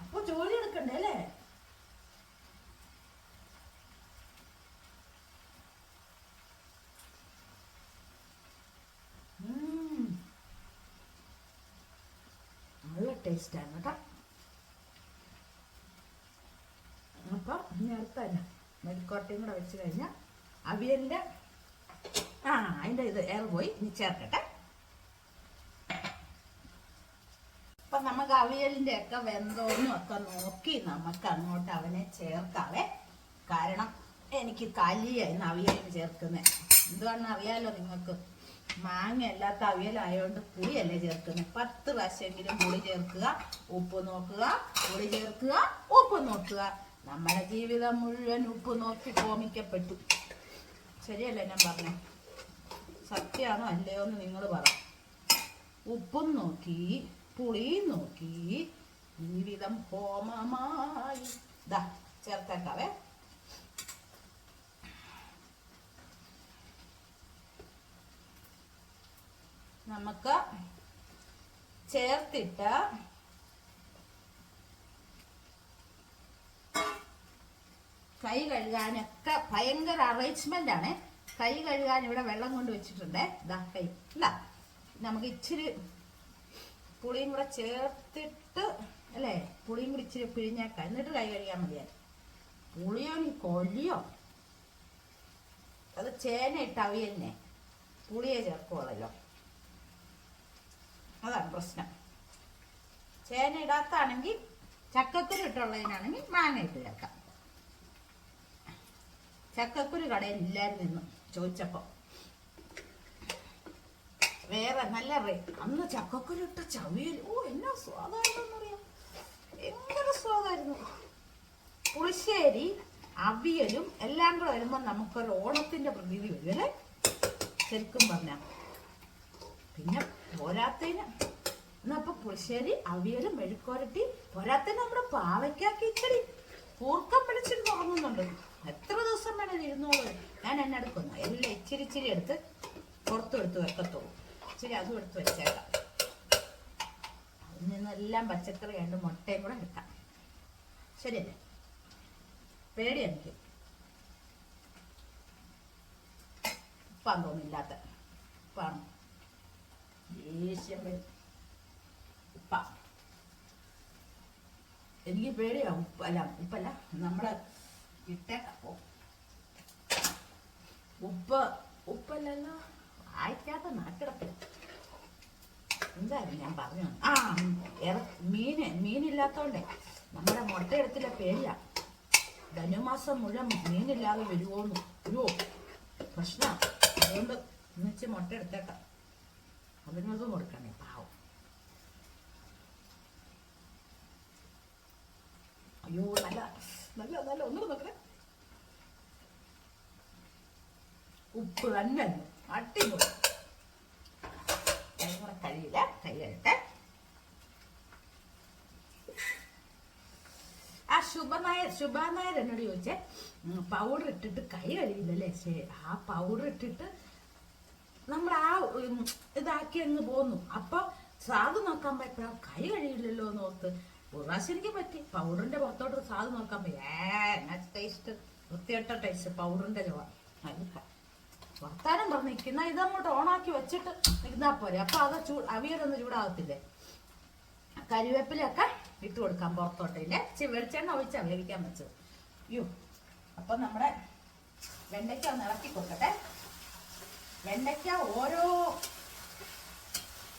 A: അപ്പൊ ജോലി എടുക്കണ്ടേ അല്ലേ. നല്ല ടേസ്റ്റാണ് കേട്ടോ. അപ്പൊ ഇനി അടുത്തല്ല മെഴുക്കോട്ടയും കൂടെ വെച്ച് കഴിഞ്ഞാൽ അവിയലിന്റെ അതിന്റെ ഇത് ഏറെ പോയി. ഇനി ചേർക്കട്ടെ. അപ്പൊ നമുക്ക് അവിയലിന്റെ ഒക്കെ വെന്തോന്നും ഒക്കെ നോക്കി നമുക്ക് അങ്ങോട്ട് അവനെ ചേർക്കാവേ. കാരണം എനിക്ക് കലിയായിരുന്നു അവിയലിന് ചേർക്കുന്നത്. എന്തുവാണെന്ന് അറിയാലോ നിങ്ങൾക്ക്, മാങ്ങ അല്ലാത്ത അവിയലായതുകൊണ്ട് പുളിയല്ലേ ചേർക്കുന്നത്. 10 പ്രാവശ്യമെങ്കിലും പുളി ചേർക്കുക, ഉപ്പ് നോക്കുക, പുളി ചേർക്കുക, ഉപ്പ് നോക്കുക. നമ്മുടെ ജീവിതം മുഴുവൻ ഉപ്പ് നോക്കി ഹോമിക്കപ്പെട്ടു. ശരിയല്ലേ ഞാൻ പറഞ്ഞേ? സത്യമാണോ അല്ലയോ എന്ന് നിങ്ങൾ പറ. ഉപ്പും നോക്കി പുളിയും നോക്കി ജീവിതം ഹോമമായി. ദാ ചേർത്തേക്കാവേ. നമുക്ക് ചേർത്തിട്ട് കൈ കഴുകാനൊക്കെ ഭയങ്കര അറേഞ്ച്മെന്റ് ആണ്. കൈ കഴുകാൻ ഇവിടെ വെള്ളം കൊണ്ട് വെച്ചിട്ടുണ്ട്. ഇതാ കൈ ഇല്ല, നമുക്ക് ഇച്ചിരി പുളിയും കൂടെ ചേർത്തിട്ട് അല്ലേ, പുളിയും കൂടി ഇച്ചിരി പിഴിഞ്ഞേക്കാം. എന്നിട്ട് കൈ കഴുകാൻ മതിയായി. പുളിയോ നീ കൊല്ലിയോ, അത് ചേന ഇട്ട് അവിയലിനെ പുളിയെ ചേർക്കുമല്ലോ, അതാണ് പ്രശ്നം. ചേന ഇടാത്താണെങ്കിൽ ചക്കക്കുരു ഇട്ടുള്ളതിനാണെങ്കിൽ മാങ്ങ ഇട്ട് ചേർക്കാം. ചക്കക്കുരു കടയിൽ ഇല്ലായിരുന്നു ചോദിച്ചപ്പോ. വേറെ നല്ല അന്ന് ചക്കക്കുരു ഇട്ട ചവിയൽ എന്നാ സ്വാദായിരുന്നു അറിയാം, ഭയങ്കര സ്വാദായിരുന്നു. പുളിശ്ശേരി അവിയലും എല്ലാം കൂടെ വരുമ്പോൾ നമുക്കൊരു ഓണത്തിന്റെ പ്രതീതി വരും അല്ലേ ശരിക്കും പറഞ്ഞ. പിന്നെ പോരാത്തതിന് എന്നപ്പോ പുളിശ്ശേരി അവിയലും മെഴുക്കുവരട്ടി പോരാത്തതിന് നമ്മുടെ പാവയ്ക്കാക്കി ഇച്ചിരി കൂർക്കം വിളിച്ചിട്ട് തുടങ്ങുന്നുണ്ട്. എത്ര ദിവസം വേണം ഇരുന്നോളൂ. ഞാൻ എന്നെ എടുക്കുന്നു എല്ലാം ഇച്ചിരി ഇച്ചിരി എടുത്ത് പുറത്തും എടുത്ത് വെക്കത്തുള്ളൂ. ഇച്ചിരി അതും എടുത്ത് വെച്ചേക്കാം. അതിൽ നിന്നെല്ലാം പച്ചക്കറി രണ്ട് മുട്ടയും കൂടെ എടുക്കാം. ശരിയല്ലേ? പേടി എനിക്ക് ഉപ്പാൻ തോന്നില്ലാത്ത ഉപ്പാണ് ദേഷ്യം വരും. ഉപ്പ എനിക്ക് പേടിയാ. ഉപ്പല്ല നമ്മള് ഇട്ടേക്കപ്പോ ഉപ്പല്ലല്ലോ വായിക്കാത്ത നാട്ടിടത്തില്ല. എന്തായാലും ഞാൻ പറഞ്ഞു മീനില്ലാത്തോണ്ടേ നമ്മുടെ മുട്ട എടുത്തില്ല പേടിയാ. ധനുമാസം മുഴുവൻ മീനില്ലാതെ വരുമോ പ്രശ്നം. അതുകൊണ്ട് ഇന്നിച്ച് മുട്ട എടുത്തേക്കാം. അതിനൊന്നും കൊടുക്കണേ പാവം. അയ്യോ നല്ല നല്ല നല്ല ഒന്നും നോക്കണേ. ഉപ്പ് തന്നെ അടിപൊളി. കൂടെ കഴിയില്ല കൈ കഴിട്ടെ. ആ ശുഭ നായർ എന്നോട് ചോദിച്ചേ പൗഡർ ഇട്ടിട്ട് കൈ കഴിയില്ലല്ലേ. ശരി, ആ പൗഡർ ഇട്ടിട്ട് നമ്മൾ ആ ഇതാക്കി അങ്ങ് പോന്നു. അപ്പൊ സ്വാദ് നോക്കാൻ പോയപ്പോഴാ കൈ കഴിയില്ലല്ലോ എന്ന് ഓർത്ത് ഒരു പ്രാവശ്യം എനിക്ക് പറ്റി. പൗഡറിന്റെ പുറത്തോട്ട് സ്വാദ് നോക്കാൻ പോയി. ടേസ്റ്റ് വൃത്തികെട്ട ടേസ്റ്റ് പൗഡറിന്റെ ചുവ. വർത്താനം പറഞ്ഞ് നിൽക്കുന്ന ഇതങ്ങോട്ട് ഓണാക്കി വെച്ചിട്ട് നിൽന്നാ പോരെ. അപ്പൊ അത് അവിയലൊന്നും ചൂടാകത്തില്ലേ. കരിവേപ്പിലൊക്കെ ഇട്ട് കൊടുക്കാം പുറത്തോട്ടില്ലേ. വെളിച്ചെണ്ണ ഒഴിച്ചാ വേവിക്കാൻ വെച്ചത്. അയ്യോ അപ്പൊ നമ്മുടെ വെണ്ടയ്ക്ക ഒന്ന് ഇളക്കി കൊടുക്കട്ടെ. വെണ്ടയ്ക്ക ഓരോ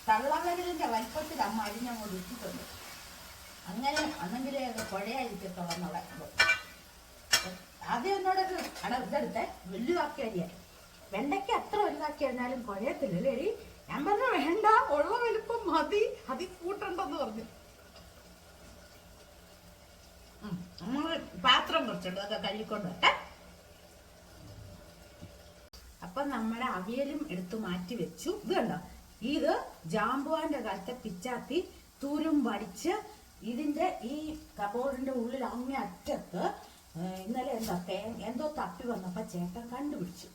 A: തള്ളവരലിന്റെ വലിപ്പത്തിൽ അമ്മ അരിഞ്ഞങ്ങോട്ട് ഇട്ടിട്ടുണ്ട്. അങ്ങനെ അന്നെങ്കിലേ അത് കുഴയായിരിക്കത്തുള്ളൂ എന്നുള്ള ആദ്യം എന്നോടൊരു ഇതെടുത്തേ വലുതാക്കി അരിയാൻ. വെണ്ടയ്ക്ക് അത്ര വലുതാക്കി അരിഞ്ഞാലും കുഴയത്തില്ലല്ലേ എടി. ഞാൻ പറഞ്ഞു വേണ്ട ഉള്ള വലുപ്പം മതി അതി കൂട്ടണ്ടെന്ന് പറഞ്ഞു. നമ്മള് പാത്രം കുറച്ചുണ്ട് അതൊക്കെ കഴുകിക്കൊണ്ട് വരട്ടെ. അപ്പൊ നമ്മുടെ അവിയലും എടുത്ത് മാറ്റി വെച്ചു. ഇത് കണ്ടോ, ഇത് ജാമ്പുവാന്റെ കാലത്തെ പിച്ചാത്തി തൂരും വടിച്ച് ഇതിന്റെ ഈ കബോർഡിന്റെ ഉള്ളിൽ അങ്ങേ അറ്റത്ത് ഇന്നലെ എന്തോ തപ്പി വന്നപ്പോ ചേട്ടൻ കണ്ടുപിടിച്ചു.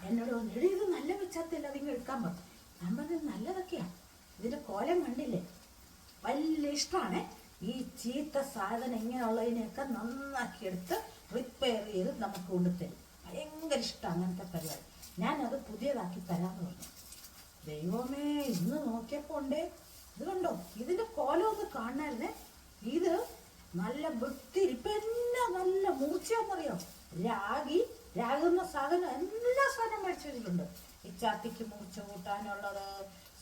A: എന്നോട് പറഞ്ഞു എടി ഇത് നല്ല പിച്ചാത്തില്ല അതിങ്ങ് എടുക്കാൻ പറഞ്ഞു. ഞാൻ പറഞ്ഞത് നല്ലതൊക്കെയാ. ഇതിന്റെ കോലം കണ്ടില്ലേ, വലിയ ഇഷ്ടമാണ്. ഈ ചീത്ത സാധനം ഇങ്ങനെയുള്ളതിനെയൊക്കെ നന്നാക്കി എടുത്ത് റിപ്പയർ ചെയ്ത് നമുക്ക് കൊണ്ടുതരും. ഭയങ്കര ഇഷ്ടം അങ്ങനത്തെ പരിപാടി. ഞാനത് പുതിയതാക്കി തരാമെന്ന് പറഞ്ഞു. ദൈവമേ ഇന്ന് നോക്കിയപ്പോ ഉണ്ടേ ഇത് കണ്ടോ, ഇതിന്റെ കോലം ഒന്ന് കാണാനേ. ഇത് നല്ല വൃത്തി ഇപ്പൊ എന്നാ നല്ല മൂർച്ചയാന്നറിയോ. രാകുന്ന സാധനം എല്ലാ സാധനം മേടിച്ചു വെച്ചിട്ടുണ്ട്. ഈ ചാത്തിക്ക് മൂർച്ച കൂട്ടാനുള്ളത്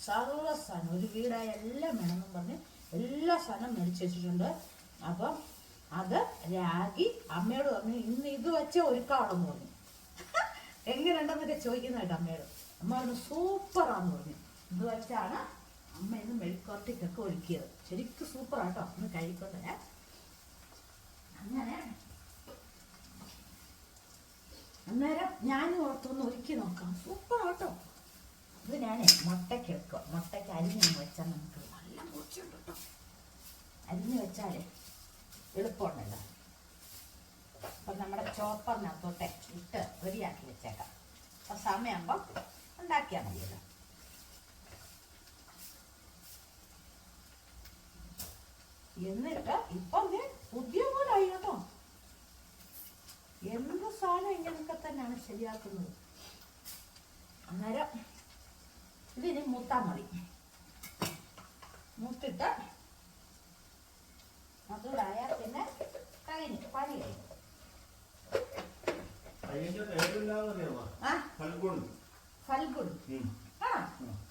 A: സർവ്വ സാധനം ഒരു വീടായ എല്ലാം വേണമെന്നും പറഞ്ഞ് എല്ലാ സാധനവും മേടിച്ചു വെച്ചിട്ടുണ്ട്. അപ്പം അത് രാഗി അമ്മയോട് പറഞ്ഞു ഇന്ന് ഇത് വെച്ച ഒരുക്കാവണമെന്ന് പറഞ്ഞു. എങ്ങനെയുണ്ടെന്നൊക്കെ ചോദിക്കുന്ന കേട്ടോ അമ്മയോട്. അമ്മ പറഞ്ഞു സൂപ്പറാന്ന് പറഞ്ഞു. ഇത് വെച്ചാണ് അമ്മ ഇന്ന് മെഴുക്കുവരട്ടിക്കൊക്കെ ഒരുക്കിയത്. ശരിക്കും സൂപ്പറാട്ടോ. ഒന്ന് കഴിക്കൊണ്ടേ. അങ്ങനെ അന്നേരം ഞാനും ഓർത്തൊന്ന് ഒരുക്കി നോക്കാം. സൂപ്പറാട്ടോ. ഇത് ഞാനേ മുട്ടയ്ക്ക് എടുക്കുക. മുട്ടയ്ക്ക് അരിഞ്ഞ് വെച്ചാൽ നമുക്ക് നല്ല മൂർച്ചയുണ്ട് കേട്ടോ. അരിഞ്ഞ് വെച്ചാലേ എളുപ്പമുണ്ടല്ലോ. അപ്പം നമ്മുടെ ചോപ്പറിനകത്തോട്ടെ ഇട്ട് റെഡിയാക്കി വെച്ചേക്കാം. അപ്പം സമയമാകുമ്പം ഉണ്ടാക്കിയാൽ മതിയല്ലോ. എന്നിട്ട് ഇപ്പം പുതിയ പോലായി കേട്ടോ. എന്ത് സാധനം ഇങ്ങനെയൊക്കെ തന്നെയാണ് ശരിയാക്കുന്നത്. അന്നേരം ഇതിന് മൂത്താൽ മതി. മൂത്തിട്ട് അതോടായാൽ പിന്നെ കഴിഞ്ഞു പണി കഴിഞ്ഞു. ഫൽഗുൺ ആ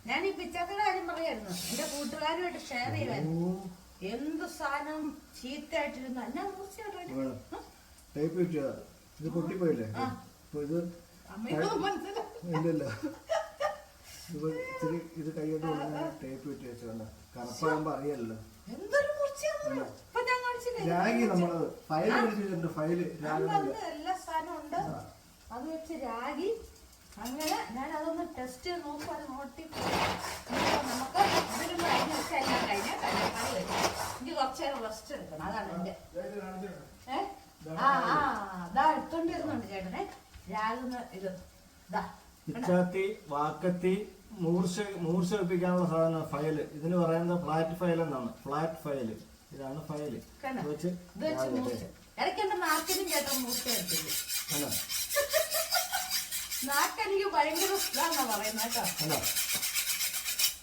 A: ഞാൻ ഈ പിച്ചാത്തിയുടെ കാര്യം പറയായിരുന്നു. എന്റെ കൂട്ടുകാരുമായിട്ട് ഷെയർ ചെയ്യായിരുന്നു. എന്ത് സാധനം ചീത്തയായിട്ടിരുന്നു എന്നാ മൂർച്ചയായിട്ടോ.
C: ഇത് പൊട്ടിപ്പോയില്ലേ? ഇല്ലല്ലോ, ഇത് കൈകൊണ്ട് ടേപ്പ് വെച്ച് വെച്ചോണ്ട് കറുപ്പാകുമ്പോ അറിയാലോ.
A: എന്തൊരു മൂർച്ചയാ.
C: രാഗി നമ്മള് ഫയൽ മേടിച്ചിട്ടുണ്ട്. ഫയല്
A: എല്ലാ സാധനവും ഉണ്ട്. അത് വെച്ച് രാഗി അങ്ങനെ ഞാൻ അതൊന്ന് ടെസ്റ്റ് ചെയ്ത് നോക്കുവാൻ നോട്ടി നമുക്ക് ഇതിലൊന്നും കഴിഞ്ഞ വെച്ചാൽ എല്ലാം കഴിഞ്ഞാൽ പണി വരും. എനിക്ക് കുറച്ച് നേരം റെസ്റ്റ് എടുക്കണം. അതാണ് എൻ്റെ അതാ എടുത്തോണ്ടിരുന്നുണ്ട് ചേട്ടനെ രാഗുന്ന ഇത് ഇതാ
C: പിച്ചാത്തി, വാക്കത്തി, മൂർച്ച വെപ്പിക്കാനുള്ള സാധനം ഫയല്. ഇതിന് പറയുന്നത് ഫ്ലാറ്റ് ഫയൽ എന്നാണ്. ഫ്ലാറ്റ് ഫയല് ഇതാണ് ഫയല്.
A: ഇത് വെച്ച് ഇടയ്ക്ക് എന്റെ നാക്കിനും ചേട്ടൻ മൂർച്ച എടുത്തില്ല. നാക്കെനിക്ക് ഭയങ്കര ഇതാണെന്നാ പറയുന്നത് കേട്ടോ.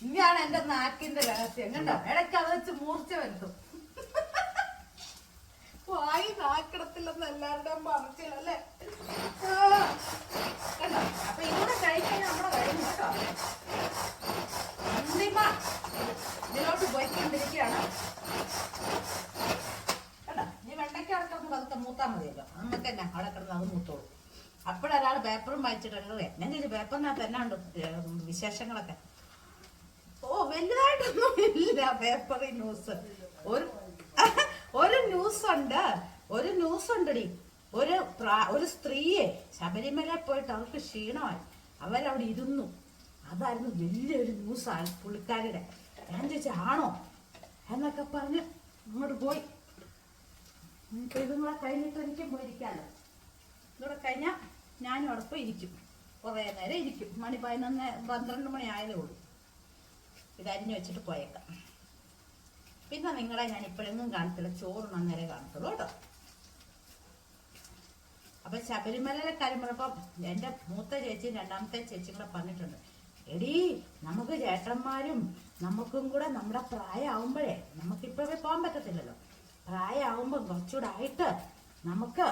A: ഇനിയാണ് എന്റെ നാക്കിന്റെ രഹസ്യം കേട്ടോ. ഇടയ്ക്ക് അത് വെച്ച് മൂർച്ച വരുത്തും. വായി നാക്കിടത്തില്ലെന്ന് എല്ലാവരുടെയും പറഞ്ഞില്ലല്ലേ കേട്ടോ. അപ്പൊ ഇങ്ങനെ കഴിക്കാൻ നമ്മുടെ കഴിഞ്ഞു കേട്ടോ. അന്തിമ ഇതിലോട്ട് പോയിക്കൊണ്ടിരിക്കുകയാണ് കേട്ടോ. നീ വെണ്ടയ്ക്ക അടക്കം പതുക്കെ മൂത്താൽ മതിയല്ലോ. നമുക്ക് തന്നെ അവിടെ കിടന്ന് അത് മൂത്തോളൂ. അപ്പോഴൊരാൾ പേപ്പറും വായിച്ചിട്ടുള്ളത് ഞാൻ ചോദിച്ചു പേപ്പറിനകത്ത് എന്നാ ഉണ്ട് വിശേഷങ്ങളൊക്കെ. വലുതായിട്ടൊന്നും ഇല്ല പേപ്പറിൽ ന്യൂസ്. ഒരു ന്യൂസ് ഉണ്ടടി. ഒരു സ്ത്രീയെ ശബരിമല പോയിട്ട് അവർക്ക് ക്ഷീണമായി അവരവിടെ ഇരുന്നു. അതായിരുന്നു വലിയൊരു ന്യൂസാണ് പുള്ളിക്കാരുടെ. ഞാൻ ചോദിച്ചു ആണോ എന്നൊക്കെ പറഞ്ഞ് അങ്ങോട്ട് പോയി. ഇതും കൂടെ കഴിഞ്ഞിട്ട് എനിക്കും പോയിരിക്കാമല്ലോ. ഇതൂടെ കഴിഞ്ഞാൽ ഞാനും അവിടെ പോയി ഇരിക്കും. കുറേ നേരം ഇരിക്കും. മണി 11-12 മണി ആയതേ ഉള്ളൂ. ഇത് അരിഞ്ഞു വെച്ചിട്ട് പോയേക്കാം. പിന്നെ നിങ്ങളെ ഞാൻ ഇപ്പോഴൊന്നും കാണത്തില്ല. ചോറ് അന്നേരം കാണത്തുള്ളൂ കേട്ടോ. അപ്പൊ ശബരിമലയിലെ കാര്യം പറഞ്ഞപ്പം എൻ്റെ മൂത്ത ചേച്ചിയും രണ്ടാമത്തെ ചേച്ചിയും കൂടെ പറഞ്ഞിട്ടുണ്ട്, എടീ നമുക്ക് ചേട്ടന്മാരും നമുക്കും കൂടെ നമ്മുടെ പ്രായമാവുമ്പോഴേ, നമുക്കിപ്പോഴേ പോകാൻ പറ്റത്തില്ലല്ലോ, പ്രായമാവുമ്പോൾ കുറച്ചുകൂടെ ആയിട്ട് നമുക്ക്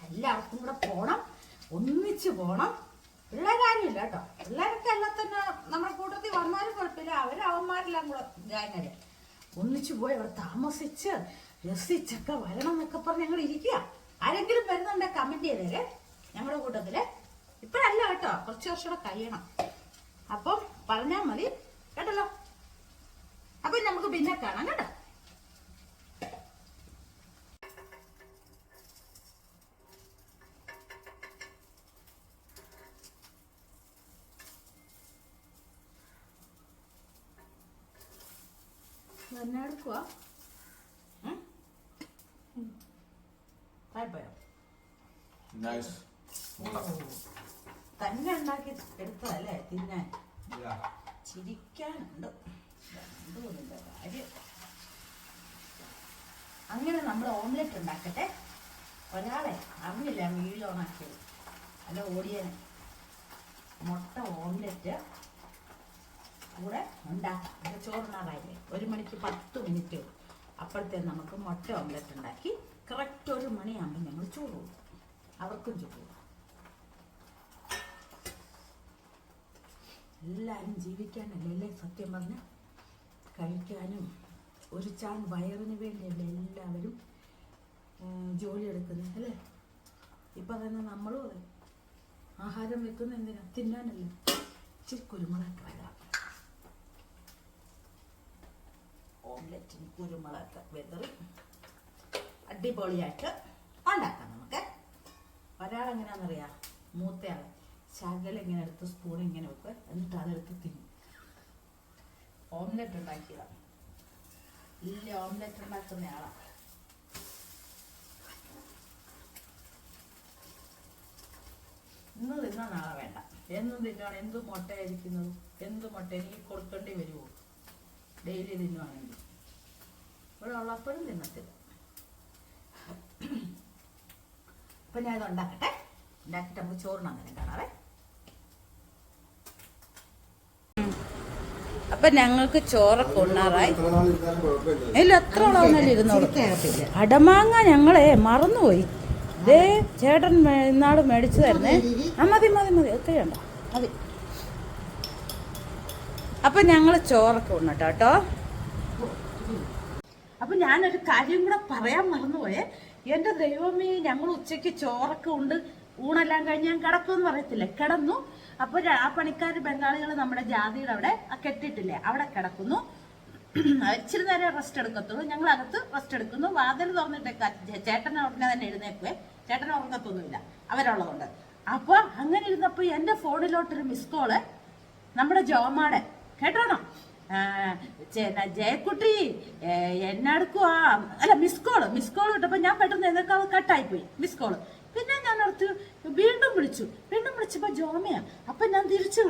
A: എല്ലാവർക്കും കൂടെ പോണം, ഒന്നിച്ച് പോണം. പിള്ളേരാരുമില്ല കേട്ടോ. പിള്ളേരൊക്കെ എല്ലാം തന്നെ നമ്മുടെ കൂട്ടത്തിൽ വന്നാലും കുഴപ്പമില്ല. അവന്മാരെല്ലാം കൂടെ ഞാനല്ലേ ഒന്നിച്ചു പോയി അവിടെ താമസിച്ച് രസിച്ചൊക്കെ വരണം എന്നൊക്കെ പറഞ്ഞ് ഞങ്ങൾ ഇരിക്കുക. ആരെങ്കിലും വരുന്നുണ്ടെ കമന്റ് ചെയ്തേരെ ഞങ്ങളുടെ കൂട്ടത്തില്. ഇപ്പഴല്ല കേട്ടോ, കുറച്ച് വർഷം കൂടെ കഴിയണം. അപ്പം പറഞ്ഞാൽ മതി കേട്ടല്ലോ. അപ്പൊ നമുക്ക് പിന്നെ കാണാം കേട്ടോ. തന്നെ എടുക്കുക തന്നെ ഉണ്ടാക്കി എടുത്തതല്ലേ തിന്നാൻ. ചിരിക്കാനുണ്ട് കാര്യം. അങ്ങനെ നമ്മൾ ഓംലെറ്റ് ഉണ്ടാക്കട്ടെ. ഒരാളെ അറിഞ്ഞില്ല വീഡിയോ ഓണാക്കിയത് അല്ല ഓടിയനെ. മുട്ട ഓംലെറ്റ് കൂടെ ഉണ്ടാക്കാം. അത് ചോറിനാറായില്ലേ, 1 മണിക്ക് 10 മിനിറ്റ്. അപ്പോഴത്തേന് നമുക്ക് മുട്ട ഓംലെറ്റ് ഉണ്ടാക്കി കറക്റ്റ് 1 മണിയാകുമ്പോൾ ഞങ്ങൾ ചോറ് കൊടുക്കും. അവർക്കും ചോറ്. എല്ലാവരും ജീവിക്കാനല്ലേ അല്ലേ സത്യം പറഞ്ഞ, കഴിക്കാനും ഒരു ചാൻ വയറിന് വേണ്ടിയല്ലേ എല്ലാവരും ജോലി എടുക്കുന്നത് അല്ലേ. ഇപ്പം തന്നെ നമ്മളും അതെ, ആഹാരം വെക്കുന്ന എന്തിനാ, തിന്നാനല്ലേ. ഇച്ചിരി കുരുമുളക് വരാം. ഓംലെറ്റിന് കുരുമുളക് വെതറി അടിപൊളിയായിട്ട് ഉണ്ടാക്കാം നമുക്ക്. ഒരാളെങ്ങനെയാണെന്നറിയാം, മൂത്തയാൾ ശകലം ഇങ്ങനെ എടുത്ത് സ്പൂൺ ഇങ്ങനെ വെക്കുക, എന്നിട്ട് അതെടുത്ത് തിന്നും. ഓംലെറ്റ് ഉണ്ടാക്കിയതാണ്. വലിയ ഓംലെറ്റ് ഉണ്ടാക്കുന്ന ആളാണ്. ഇന്ന് തിന്നാ നാളെ വേണ്ട. എന്നും തിന്നാണ്. എന്ത് മുട്ടയായിരിക്കുന്നത്, എന്ത് മുട്ട എനിക്ക് കൊടുക്കേണ്ടി വരുമോ ഡെയിലി തിന്നുവാണെങ്കിൽ? ഇവിടെ ഉള്ളപ്പോഴും തിന്നത്തില്ല. അപ്പൊ ഞാൻ ഇത് ഉണ്ടാക്കട്ടെ. ഉണ്ടാക്കിട്ട് നമുക്ക് ചോറിന് അങ്ങനെ കാണാവേ. അപ്പൊ ഞങ്ങൾക്ക് ചോറൊക്കെ ഉണ്ണാറായി. ഇല്ല, എത്ര ഉള്ളതെന്നല്ലേ ഇരുന്നോളൂ. അടമാങ്ങ ഞങ്ങളെ മറന്നുപോയി. ഇതേ ചേട്ടൻ ഇന്നാള് മേടിച്ചു തരുന്നേ. മതി മതി മതി, ഒത്തിരി ഉണ്ടോ മതി. അപ്പൊ ഞങ്ങൾ ചോറൊക്കെ ഉണ്ണട്ടോ കേട്ടോ. അപ്പൊ ഞാനൊരു കാര്യം കൂടെ പറയാൻ മറന്നുപോയേ. എന്റെ ദൈവമേ, ഞങ്ങൾ ഉച്ചയ്ക്ക് ചോറൊക്കെ ഉണ്ട്, ഊണെല്ലാം കഴിഞ്ഞ് ഞാൻ കിടക്കുമെന്ന് പറയത്തില്ലേ, കിടന്നു. അപ്പൊ ആ പണിക്കാർ ബംഗാളികൾ നമ്മുടെ ജാതിയുടെ അവിടെ കെട്ടിട്ടില്ലേ, അവിടെ കിടക്കുന്നു. ഇച്ചിരി നേരം റെസ്റ്റ് എടുക്കത്തുള്ളൂ. ഞങ്ങൾ അകത്ത് റെസ്റ്റ് എടുക്കുന്നു. വാതിൽ തുറന്നിട്ടേക്കാ. ചേട്ടനെ ഉടനെ തന്നെ എഴുന്നേക്കുവേ. ചേട്ടനെ ഉറങ്ങത്തൊന്നുമില്ല അവരുള്ളതുകൊണ്ട്. അപ്പൊ അങ്ങനെ ഇരുന്നപ്പോ എന്റെ ഫോണിലോട്ടൊരു മിസ് കോള് നമ്മുടെ ജോമാടെ കേട്ടോണോ, ജയക്കുട്ടി എന്നെടുക്കുവാ, അല്ല മിസ് കോള് ഇട്ടപ്പോ ഞാൻ പെട്ടെന്ന് എന്നൊക്കെ കട്ടായി പോയി മിസ് കോള്. പിന്നെ ഞാൻ ഓർത്ത് വീണ്ടും വിളിച്ചപ്പോ ജോമയാ. അപ്പൊ ഞാൻ തിരിച്ചു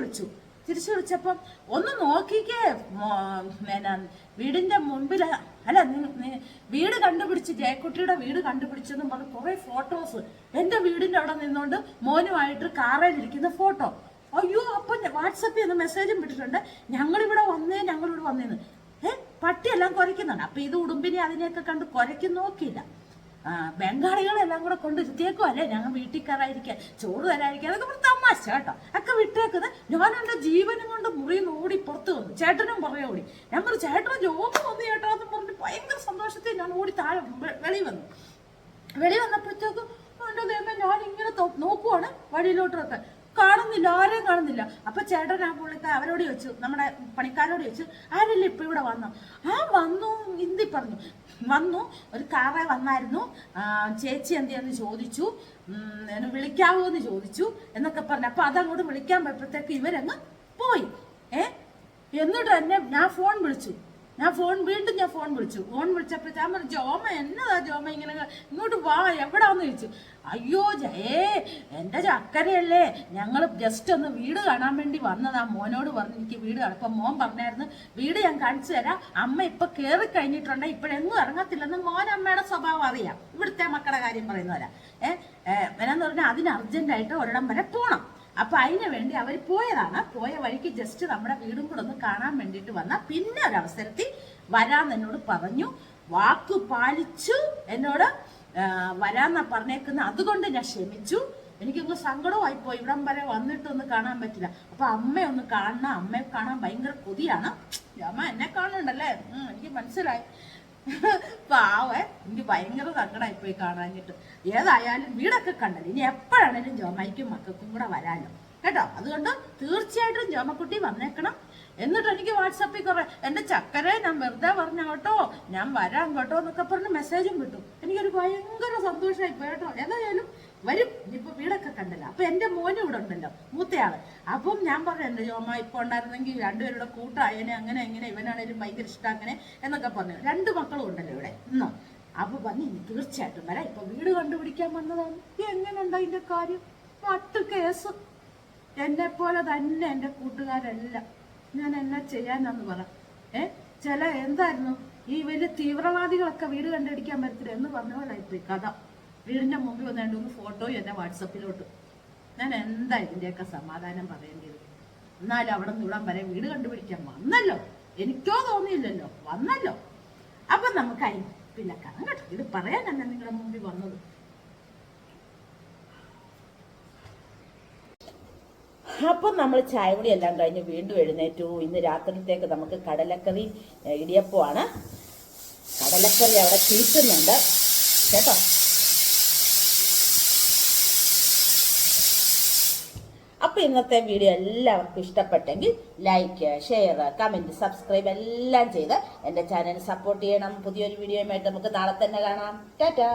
A: വിളിച്ചപ്പം ഒന്ന് നോക്കിക്കേ, വീടിന്റെ മുമ്പില് അല്ല വീട് കണ്ടുപിടിച്ച്, ജയക്കുട്ടിയുടെ വീട് കണ്ടുപിടിച്ചെന്നും പറഞ്ഞ് കുറെ ഫോട്ടോസ് എന്റെ വീടിന്റെ അവിടെ നിന്നോണ്ട് മോനുമായിട്ട് കാറിലിരിക്കുന്ന ഫോട്ടോ. അയ്യോ, അപ്പൊ വാട്സപ്പിൽ നിന്ന് മെസ്സേജും വിട്ടിട്ടുണ്ട്, ഞങ്ങളിവിടെ വന്നേന്ന്. പട്ടിയെല്ലാം കുരയ്ക്കുന്നുണ്ട്. അപ്പൊ ഇത് ഉടുമ്പിനെ അതിനെയൊക്കെ കണ്ട് കുരയ്ക്കും നോക്കിയില്ല. ബംഗാളികളെല്ലാം കൂടെ കൊണ്ട് ഇരുത്തിയേക്കും അല്ലേ, ഞങ്ങൾ വീട്ടിൽ കയറാതിരിക്കാൻ, ചോറ് തരാതിരിക്കാൻ, അതൊക്കെ ഒരു തമാശ കേട്ടോ. ഒക്കെ വിട്ടേക്കുന്നത്. ഞാൻ എന്റെ ജീവനും കൊണ്ട് മുറിയിൽ ഓടി പുറത്ത് വന്നു. ചേട്ടനും പറയാ ഓടി. ഞാൻ പറഞ്ഞു ചേട്ടൻ ജോബ് വന്നു ചേട്ടാ എന്ന് പറഞ്ഞ് ഭയങ്കര സന്തോഷത്തിൽ ഞാൻ ഓടി താഴെ വെളി വന്നപ്പോഴത്തേക്കും എന്റെ ദൈവമേ, ഞാൻ ഇങ്ങനെ നോക്കുവാണ് വഴിയിലോട്ടൊക്കെ, കാണുന്നില്ല, ആരെയും കാണുന്നില്ല. അപ്പൊ ചേട്ടൻ ആ പുള്ളിക്കാർ അവരോട് ചോദിച്ചു, നമ്മുടെ പണിക്കാരോട് ചോദിച്ചു, ആരല്ലേ ഇപ്പൊ ഇവിടെ വന്നു ഹിന്ദി പറഞ്ഞു. ഒരു കാറേ വന്നായിരുന്നു, ചേച്ചി എന്തിയാന്ന് ചോദിച്ചു, വിളിക്കാവോ എന്ന് ചോദിച്ചു എന്നൊക്കെ പറഞ്ഞു. അപ്പൊ അതങ്ങോട്ട് വിളിക്കാൻ പോയപ്പോഴത്തേക്ക് ഇവരങ്ങ് പോയി. എന്നിട്ട് എന്നെ ഞാൻ ഫോൺ വിളിച്ചു. ഫോൺ വിളിച്ചപ്പോൾ ഞാൻ പറഞ്ഞു, ജോമ എന്നതാ ജോമ ഇങ്ങനെ ഇങ്ങോട്ട് വാ, എവിടാന്ന് ചോദിച്ചു. അയ്യോ ജയേ, എന്റെ ചക്കരയല്ലേ, ഞങ്ങൾ ജസ്റ്റ് ഒന്ന് വീട് കാണാൻ വേണ്ടി വന്നതാ. മോനോട് പറഞ്ഞു എനിക്ക് വീട് കാണാം. അപ്പൊ മോൻ പറഞ്ഞായിരുന്നു വീട് ഞാൻ കാണിച്ചു തരാം, അമ്മ ഇപ്പൊ കേറി കഴിഞ്ഞിട്ടുണ്ട്, ഇപ്പോഴെങ്ങും ഇറങ്ങത്തില്ലെന്ന്. മോൻ അമ്മയുടെ സ്വഭാവം അറിയാം, ഇവിടുത്തെ മക്കളുടെ കാര്യം പറയുന്നവരാ. എന്നാന്ന് പറഞ്ഞാൽ അതിന് അർജന്റായിട്ട് ഒരിടം വരെ പോണം. അപ്പൊ അതിനു വേണ്ടി അവർ പോയതാണ്. പോയ വഴിക്ക് ജസ്റ്റ് നമ്മുടെ വീടും കൂടെ ഒന്ന് കാണാൻ വേണ്ടിയിട്ട് വന്ന. പിന്നെ ഒരവസരത്തിൽ വരാന്ന് എന്നോട് പറഞ്ഞു, വാക്ക് പാലിച്ചു, എന്നോട് വരാന്നാ പറഞ്ഞേക്കുന്ന. അതുകൊണ്ട് ഞാൻ ക്ഷമിച്ചു. എനിക്കൊന്ന് സങ്കടമായിപ്പോയി, ഇവിടം വരെ വന്നിട്ടൊന്ന് കാണാൻ പറ്റില്ല. അപ്പൊ അമ്മയെ കാണാൻ ഭയങ്കര കൊതിയാണ്. അമ്മ എന്നെ കാണുന്നുണ്ടല്ലേ, എനിക്ക് മനസ്സിലായി. പാവേ, എനിക്ക് ഭയങ്കര സങ്കടമായിപ്പോയി കാണാനിട്ട്. ഏതായാലും വീടൊക്കെ കണ്ടല്ലോ, ഇനി എപ്പോഴാണേലും ജോമയ്ക്കും മക്കൾക്കും കൂടെ വരാലോ കേട്ടോ. അതുകൊണ്ട് തീർച്ചയായിട്ടും ജോമക്കുട്ടി വന്നേക്കണം. എന്നിട്ട് എനിക്ക് വാട്സാപ്പിൽ കുറെ എന്റെ ചക്കരെ ഞാൻ വെറുതെ പറഞ്ഞ കേട്ടോ, ഞാൻ വരാം കേട്ടോ എന്നൊക്കെ പറഞ്ഞ് മെസ്സേജും വിട്ടു. എനിക്കൊരു ഭയങ്കര സന്തോഷമായി പോയി കേട്ടോ. ഏതായാലും വരും, ഇനിയിപ്പോ വീടൊക്കെ കണ്ടല്ലോ. അപ്പൊ എന്റെ മോനും ഇവിടെ ഉണ്ടല്ലോ, മൂത്തയാള്. അപ്പം ഞാൻ പറഞ്ഞു, എന്റെ ജോമ ഇപ്പൊ ഉണ്ടായിരുന്നെങ്കിൽ രണ്ടുപേരുടെ കൂട്ടായനെ, അങ്ങനെ എങ്ങനെ ഇവനാണേലും ഭയങ്കര ഇഷ്ടം അങ്ങനെ എന്നൊക്കെ പറഞ്ഞു. 2 മക്കളും ഉണ്ടല്ലോ ഇവിടെ ഇന്നോ. അപ്പൊ പറഞ്ഞു ഇനി തീർച്ചയായിട്ടും വരാം, ഇപ്പൊ വീട് കണ്ടുപിടിക്കാൻ വന്നതാണ്. എങ്ങനെയുണ്ട് അതിന്റെ കാര്യം? 8 കേസ്. എന്നെ പോലെ തന്നെ എന്റെ കൂട്ടുകാരെല്ലാം. ഞാൻ എന്നാ ചെയ്യാനാന്ന് പറ. ചില എന്തായിരുന്നു ഈ വലിയ തീവ്രവാദികളൊക്കെ വീട് കണ്ടുപിടിക്കാൻ പറ്റില്ല എന്ന് പറഞ്ഞ പോലെ ആയിപ്പോയി കഥ. വീടിന്റെ മുമ്പിൽ വന്നു ഫോട്ടോയും എന്റെ വാട്സപ്പിലോട്ട്. ഞാൻ എന്താ ഇതിന്റെയൊക്കെ സമാധാനം പറയേണ്ടത്? എന്നാലും അവിടെ നിന്ന് ഇവിടം വരെ വീട് കണ്ടുപിടിക്കാൻ വന്നല്ലോ, എനിക്കോ തോന്നിയില്ലല്ലോ, വന്നല്ലോ. അപ്പൊ നമുക്കായി പിന്നെ കാണാം കേട്ടോ. ഇത് പറയാൻ തന്നെ നിങ്ങളുടെ മുമ്പിൽ വന്നത്. അപ്പം നമ്മൾ ചായ കൂടി എല്ലാം കഴിഞ്ഞ് വീണ്ടും എഴുന്നേറ്റു. ഇന്ന് രാത്രിയിലത്തേക്ക് നമുക്ക് കടലക്കറി ഇടിയപ്പമാണ്. കടലക്കറി അവിടെ ചീറ്റുന്നുണ്ട് കേട്ടോ. അപ്പോൾ ഇന്നത്തെ വീഡിയോ എല്ലാവർക്കും ഇഷ്ടപ്പെട്ടെങ്കിൽ ലൈക്ക്, ഷെയർ, കമൻറ്റ്, സബ്സ്ക്രൈബ് എല്ലാം ചെയ്ത് എൻ്റെ ചാനൽ സപ്പോർട്ട് ചെയ്യണം. പുതിയൊരു വീഡിയോയുമായിട്ട് നമുക്ക് നാളെ തന്നെ കാണാം. ടാറ്റാ.